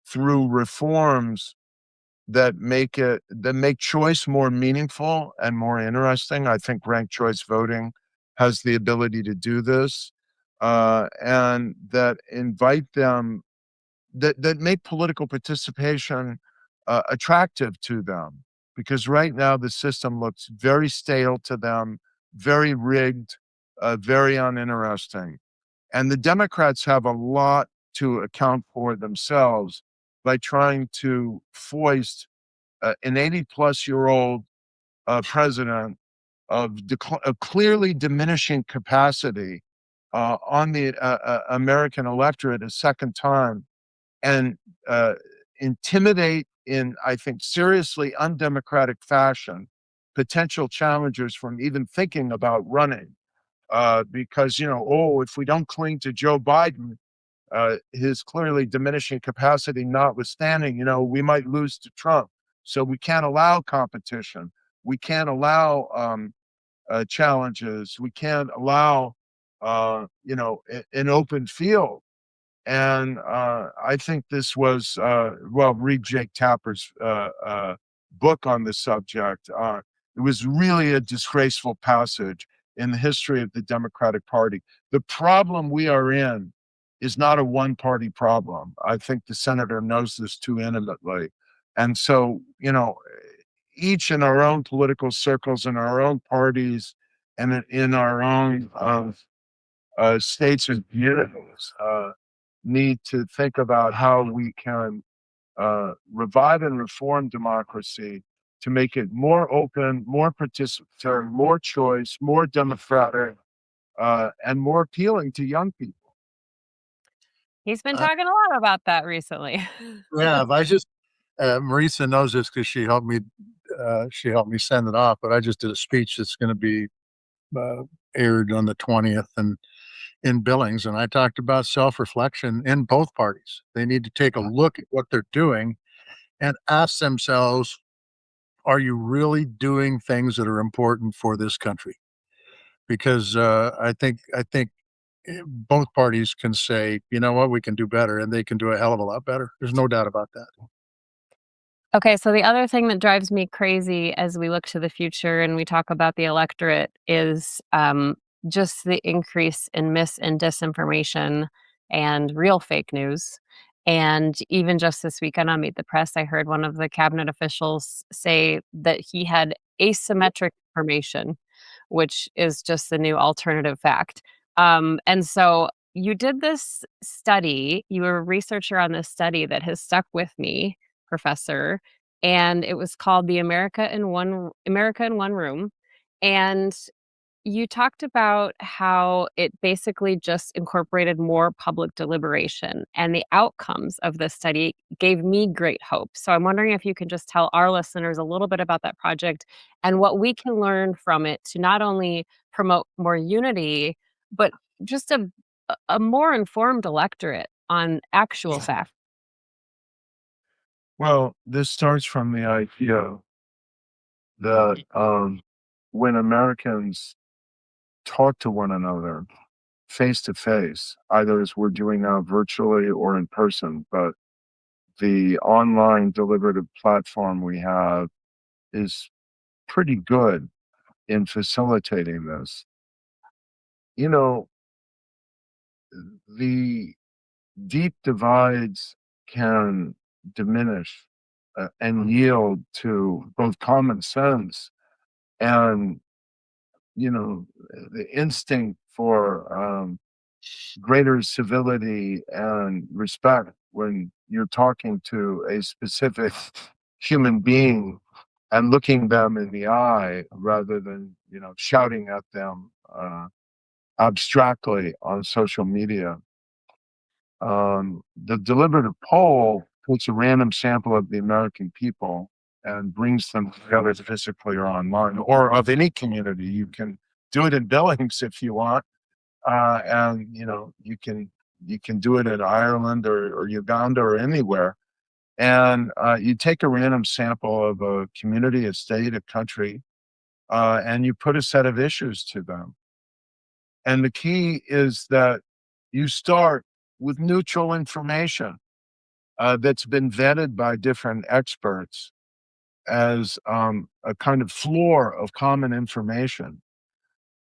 through reforms that make choice more meaningful and more interesting. I think ranked choice voting has the ability to do this, and that invite them that make political participation attractive to them. Because right now the system looks very stale to them, very rigged, very uninteresting. And the Democrats have a lot to account for themselves by trying to foist an 80-plus-year-old president of clearly diminishing capacity on the American electorate a second time and intimidate in, I think, seriously undemocratic fashion potential challengers from even thinking about running. Because, oh, if we don't cling to Joe Biden, his clearly diminishing capacity notwithstanding, we might lose to Trump. So we can't allow competition. We can't allow challenges. We can't allow, an open field. And I think this was, read Jake Tapper's book on the subject. It was really a disgraceful passage in the history of the Democratic Party. The problem we are in is not a one-party problem. I think the senator knows this too intimately. And so, each in our own political circles, in our own parties, and in our own states and communities, need to think about how we can revive and reform democracy to make it more open, more participatory, more choice, more democratic, and more appealing to young people. He's been I, talking a lot about that recently. yeah, if I just Marisa knows this because she helped me send it off. But I just did a speech that's going to be uh, aired on the 20th and in Billings, and I talked about self-reflection in both parties. They need to take a look at what they're doing and ask themselves, are you really doing things that are important for this country? Because I think both parties can say, you know what, we can do better, and they can do a hell of a lot better. There's no doubt about that. Okay, so the other thing that drives me crazy as we look to the future and we talk about the electorate is just the increase in mis and disinformation and real fake news. And even just this weekend on Meet the Press, I heard one of the cabinet officials say that he had asymmetric information, which is just the new alternative fact. And so you did this study, you were a researcher on this study that has stuck with me, Professor, and it was called the America in One Room. And you talked about how it basically just incorporated more public deliberation, and the outcomes of this study gave me great hope. So I'm wondering if you can just tell our listeners a little bit about that project and what we can learn from it to not only promote more unity, but just a more informed electorate on actual fact. Well, this starts from the idea that when Americans talk to one another face to face, either as we're doing now virtually or in person, but the online deliberative platform we have is pretty good in facilitating this. You know, the deep divides can diminish and yield to both common sense and, the instinct for greater civility and respect when you're talking to a specific human being and looking them in the eye rather than shouting at them abstractly on social media. The deliberative poll takes a random sample of the American people and brings them together physically or online or of any community. You can do it in Billings if you want, and you can do it in Ireland or Uganda or anywhere. And you take a random sample of a community, a state, a country, and you put a set of issues to them. And the key is that you start with neutral information that's been vetted by different experts as a kind of floor of common information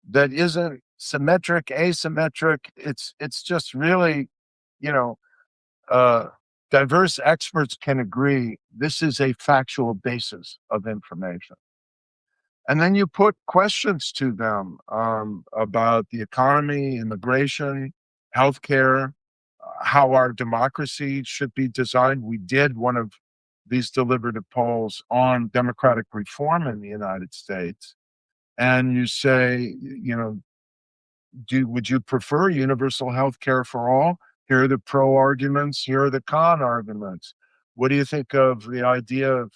that isn't symmetric, asymmetric. It's just really, you know, uh, diverse experts can agree this is a factual basis of information. And then you put questions to them about the economy, immigration, healthcare, how our democracy should be designed. We did one of these deliberative polls on democratic reform in the United States. And you say, would you prefer universal health care for all? Here are the pro arguments, here are the con arguments. What do you think of the idea of,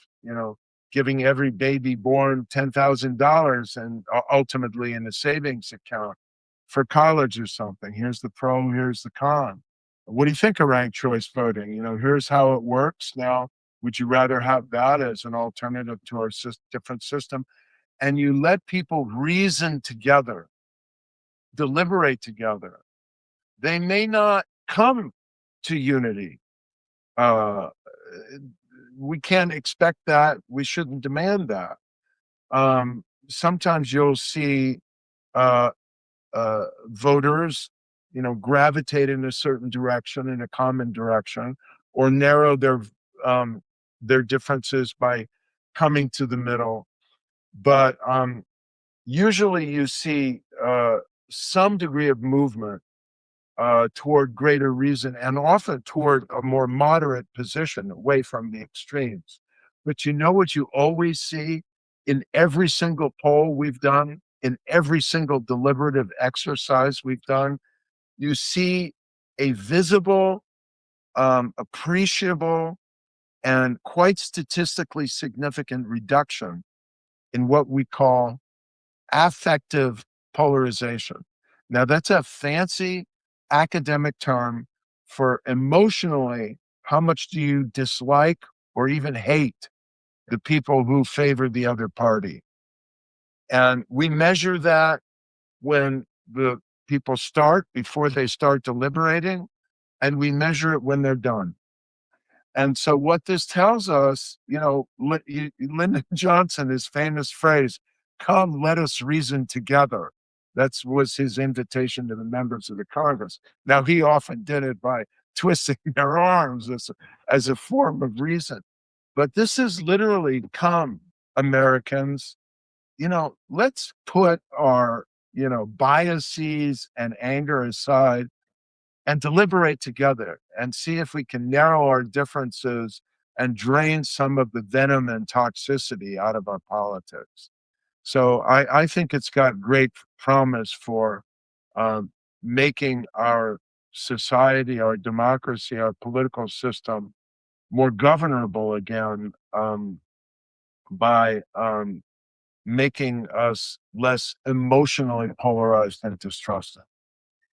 giving every baby born $10,000 and ultimately in a savings account for college or something? Here's the pro, here's the con. What do you think of ranked choice voting? Here's how it works. Now, would you rather have that as an alternative to our different system? And you let people reason together, deliberate together. They may not come to unity. Uh, we can't expect that. We shouldn't demand that. Sometimes you'll see voters gravitate in a certain direction, in a common direction, or narrow their differences by coming to the middle. But usually you see some degree of movement toward greater reason, and often toward a more moderate position away from the extremes. But you know what you always see in every single poll we've done, in every single deliberative exercise we've done? You see a visible, appreciable, and quite statistically significant reduction in what we call affective polarization. Now, that's a fancy academic term for emotionally, how much do you dislike or even hate the people who favor the other party? And we measure that when the people start, before they start deliberating, and we measure it when they're done. And so what this tells us, Lyndon Johnson, his famous phrase, "Come, let us reason together." That was his invitation to the members of the Congress. Now, he often did it by twisting their arms as a form of reason. But this is literally, "Come, Americans, let's put our, biases and anger aside and deliberate together and see if we can narrow our differences and drain some of the venom and toxicity out of our politics." So I think it's got great promise for um, making our society, our democracy, our political system more governable again, by making us less emotionally polarized and distrusting.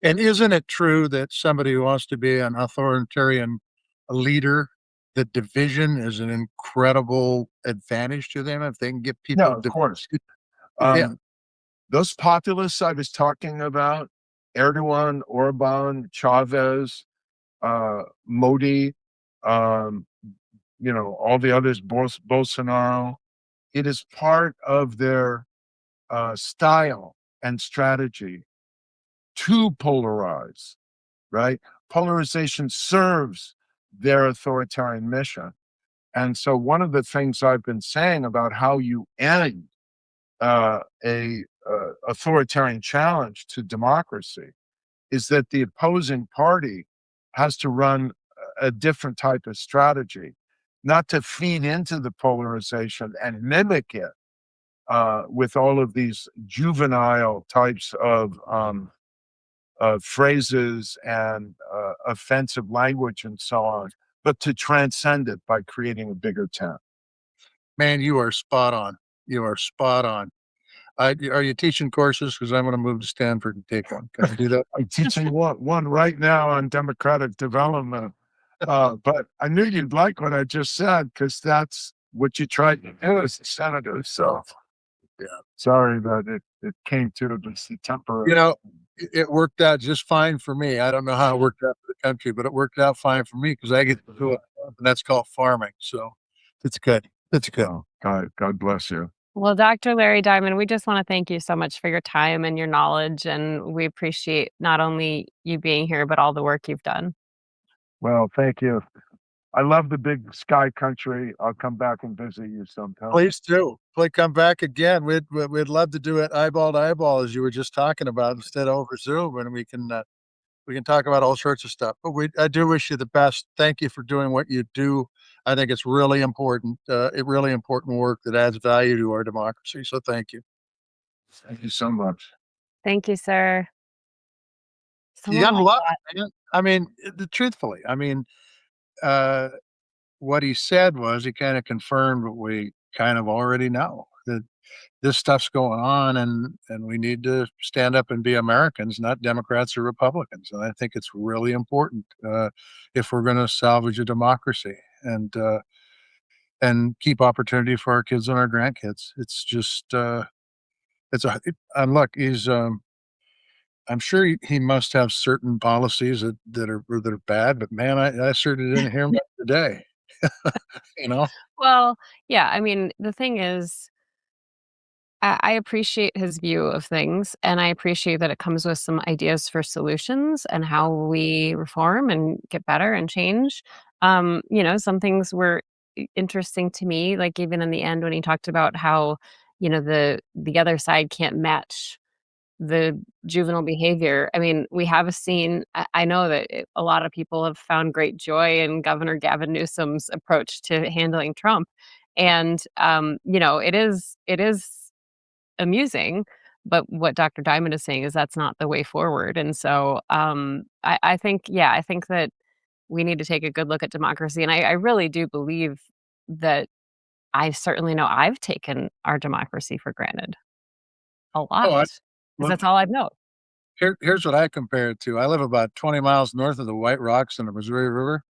And isn't it true that somebody who wants to be an authoritarian leader, the division is an incredible advantage to them if they can get Yeah, people of to, course. yeah. Those populists I was talking about, Erdogan, Orban, Chavez, Modi, um, all the others, Bolsonaro, it is part of their style and strategy to polarize, right? Polarization serves their authoritarian mission. And so one of the things I've been saying about how you end a authoritarian challenge to democracy is that the opposing party has to run a different type of strategy, not to feed into the polarization and mimic it with all of these juvenile types of phrases and offensive language and so on, but to transcend it by creating a bigger tent. Man, you are spot on. You are spot on. Are you teaching courses? Because I'm going to move to Stanford and take one. Can I do that? I'm teaching one right now on democratic development. But I knew you'd like what I just said because that's what you tried to do as a senator. So Yeah. sorry that it came to this temporary. It worked out just fine for me. I don't know how it worked out for the country, but it worked out fine for me because I get to do it, and that's called farming. So it's good. It's good. Oh, God bless you. Well, Dr. Larry Diamond, we just want to thank you so much for your time and your knowledge. And we appreciate not only you being here, but all the work you've done. Well, thank you. I love the big sky country. I'll come back and visit you sometime. Please do. Please come back again. We'd love to do it eyeball to eyeball as you were just talking about instead of over Zoom, and we can talk about all sorts of stuff. But I do wish you the best. Thank you for doing what you do. I think it's really important. Really important work that adds value to our democracy. So thank you. Thank you so much. Thank you, sir. Someone Young like luck, that. man. I mean, truthfully, uh, what he said was he kind of confirmed what we kind of already know, that this stuff's going on, and we need to stand up and be Americans, not Democrats or Republicans. And I think it's really important if we're going to salvage a democracy and keep opportunity for our kids and our grandkids. It's just and look, he's I'm sure he must have certain policies that are bad, but man, I certainly didn't hear much today. you know. Well, yeah, I mean, the thing is, I appreciate his view of things, and I appreciate that it comes with some ideas for solutions and how we reform and get better and change. Some things were interesting to me, like even in the end when he talked about how, the other side can't match the juvenile behavior. I mean, we have seen, I know that a lot of people have found great joy in Governor Gavin Newsom's approach to handling Trump. And, it is amusing, but what Dr. Diamond is saying is that's not the way forward. And so, I think, yeah, I think that we need to take a good look at democracy. And I really do believe that I certainly know I've taken our democracy for granted a lot Oh, because look, that's all I've known. here's what I compare it to. I live about 20 miles north of the White Rocks in the Missouri River,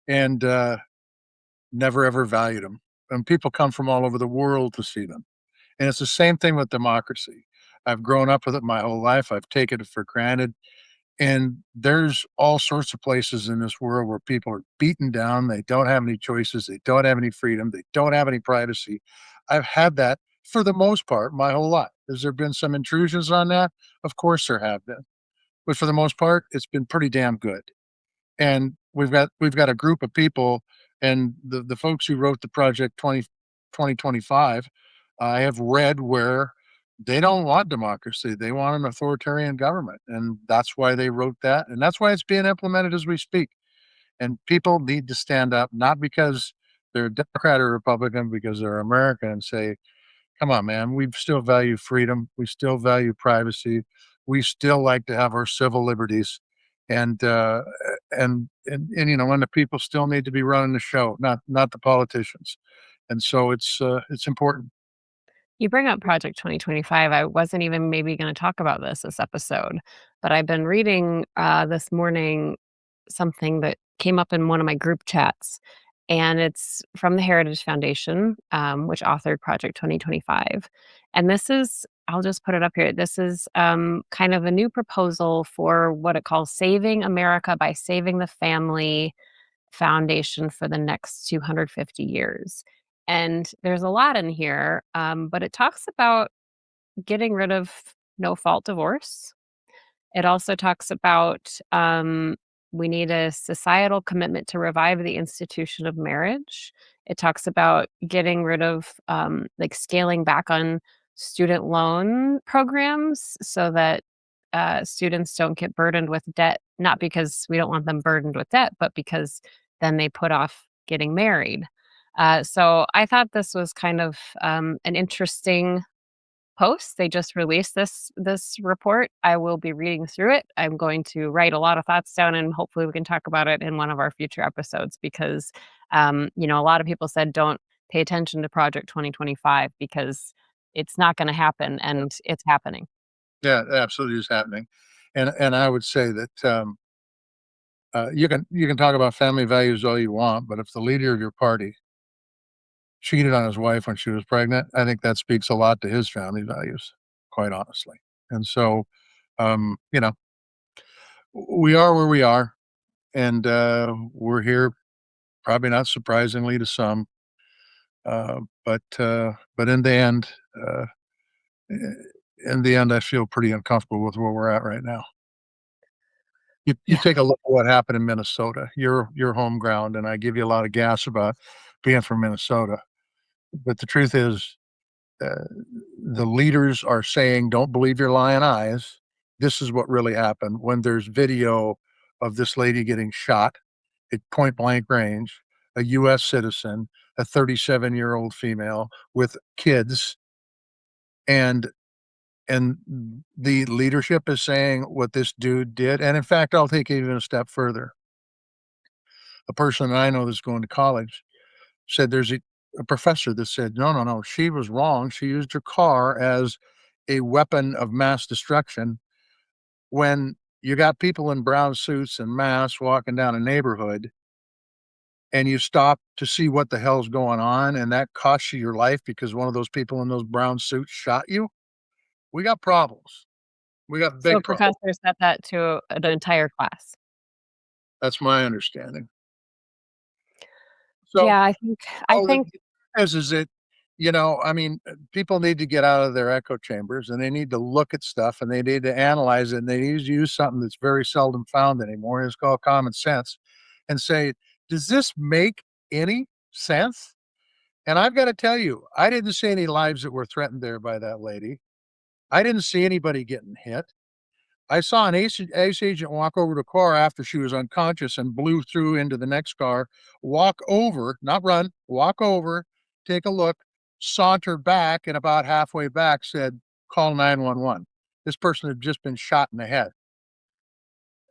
and never ever valued them. And people come from all over the world to see them. And it's the same thing with democracy. I've grown up with it my whole life. I've taken it for granted. And there's all sorts of places in this world where people are beaten down. They don't have any choices. They don't have any freedom. They don't have any privacy. I've had that for the most part my whole life. Has there been some intrusions on that? Of course there have been. But for the most part, it's been pretty damn good. And we've got a group of people, and the folks who wrote the project 2025, I have read where they don't want democracy. They want an authoritarian government. And that's why they wrote that. And that's why it's being implemented as we speak. And people need to stand up, not because they're a Democrat or Republican, because they're American, and say, come on, man, we still value freedom. We still value privacy. We still like to have our civil liberties. And and the people still need to be running the show, not the politicians. And so it's important. You bring up Project 2025. I wasn't even maybe going to talk about this episode, but I've been reading this morning something that came up in one of my group chats, and it's from the Heritage Foundation, which authored Project 2025. And this is, I'll just put it up here. This is kind of a new proposal for what it calls Saving America by Saving the Family Foundation for the next 250 years. And there's a lot in here, but it talks about getting rid of no fault divorce. It also talks about we need a societal commitment to revive the institution of marriage. It talks about getting rid of, like, scaling back on student loan programs so that students don't get burdened with debt, not because we don't want them burdened with debt, but because then they put off getting married. So I thought this was kind of an interesting post. They just released this report. I will be reading through it. I'm going to write a lot of thoughts down, and hopefully we can talk about it in one of our future episodes because a lot of people said don't pay attention to Project 2025 because it's not going to happen, and it's happening. Yeah, it absolutely is happening. And I would say that you can talk about family values all you want, but if the leader of your party cheated on his wife when she was pregnant, I think that speaks a lot to his family values, quite honestly. And so, you know, we are where we are, and we're here, probably not surprisingly to some, but uh, in the end, I feel pretty uncomfortable with where we're at right now. You Yeah. take a look at what happened in Minnesota, your home ground, and I give you a lot of gas about being from Minnesota. But the truth is, uh, the leaders are saying, "Don't believe your lying eyes. This is what really happened." When there's video of this lady getting shot at point blank range, a U.S. citizen, a 37-year-old female with kids, and and the leadership is saying what this dude did. And in fact, I'll take it even a step further. A person that I know that's going to college said there's a professor that said, no, no, no, she was wrong. She used her car as a weapon of mass destruction. When you got people in brown suits and masks walking down a neighborhood and you stop to see what the hell's going on, and that costs you your life because one of those people in those brown suits shot you, we got problems. We got So big problems. professor said that to the entire class. That's my understanding. So, Yeah, I think oh, I think as is it, you know, I mean, people need to get out of their echo chambers and they need to look at stuff and they need to analyze it. And they need to use something that's very seldom found anymore. It's called common sense and say, does this make any sense? And I've got to tell you, I didn't see any lives that were threatened there by that lady. I didn't see anybody getting hit. I saw an ace agent walk over to a car after she was unconscious and blew through into the next car, walk over, not run, walk over, take a look, saunter back, and about halfway back said, call 911. This person had just been shot in the head.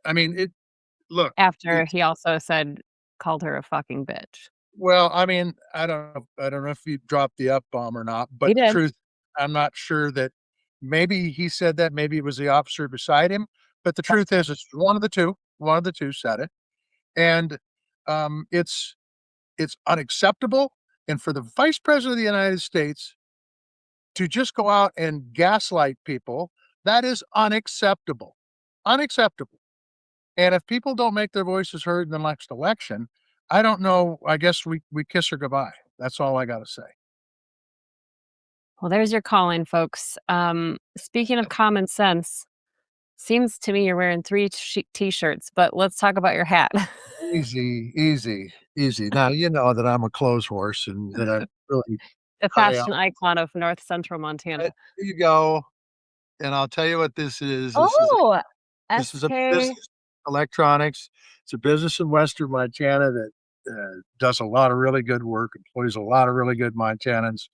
I mean, look, After it's, he also said called her a fucking bitch. well, I mean, I don't know if he dropped the F bomb or not, He but the did. truth, I'm not sure that maybe he said that, maybe it was the officer beside him. But the truth is, it's one of the two said it. And it's unacceptable. And for the vice president of the United States to just go out and gaslight people, that is unacceptable. Unacceptable. And if people don't make their voices heard in the next election, I don't know. I guess we kiss her goodbye. That's all I got to say. Well, there's your call in, folks. Speaking of common sense, seems to me you're wearing three t-shirts, but let's talk about your hat. Easy, easy, easy. Now you know that I'm a clothes horse and that I'm really The high up. fashion icon of North Central Montana. There you go. And I'll tell you what this is. Oh, This is a SK. business, electronics. It's a business in Western Montana that does a lot of really good work, employs a lot of really good Montanans.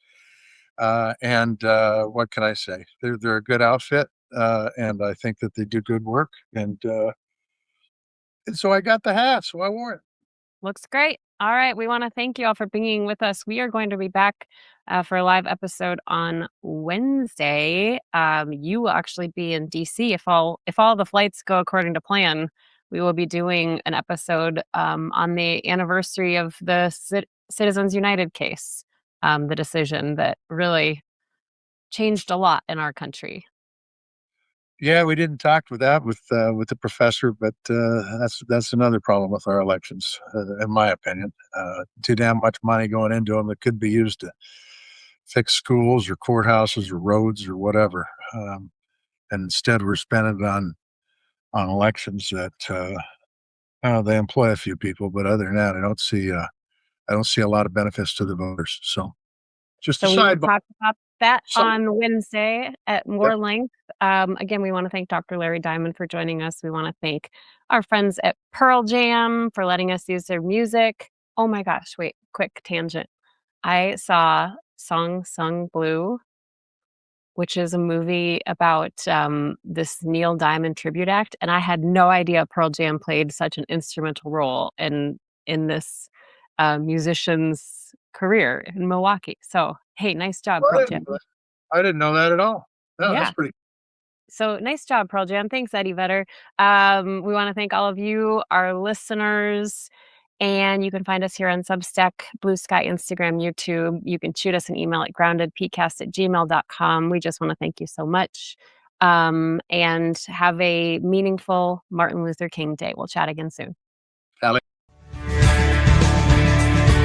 And what can I say? They're a good outfit, and I think that they do good work. And so I got the hat, so I wore it. Looks great. All right. We want to thank you all for being with us. We are going to be back for a live episode on Wednesday. You will actually be in DC if all the flights go according to plan. We will be doing an episode on the anniversary of the Citizens United case, the decision that really changed a lot in our country. Yeah, we didn't talk with that with the professor, but that's another problem with our elections, in my opinion. Too damn much money going into them that could be used to fix schools or courthouses or roads or whatever. And instead, we're spending it on elections that they employ a few people, but other than that, I don't see a lot of benefits to the voters. So just a So we will sidebar. talk about that So, on Wednesday at yep. more length. Again, we want to thank Dr. Larry Diamond for joining us. We want to thank our friends at Pearl Jam for letting us use their music. Oh my gosh, wait, quick tangent. I saw Song Sung Blue, which is a movie about this Neil Diamond tribute act, and I had no idea Pearl Jam played such an instrumental role in this musician's career in Milwaukee. So, hey, nice job, Pearl Jam. I didn't know that at all. No, that's Yeah. pretty. So nice job, Pearl Jam. Thanks, Eddie Vedder. We want to thank all of you, our listeners. And you can find us here on Substack, Blue Sky, Instagram, YouTube. You can shoot us an email at groundedpcast@gmail.com. We just want to thank you so much. And have a meaningful Martin Luther King Day. We'll chat again soon.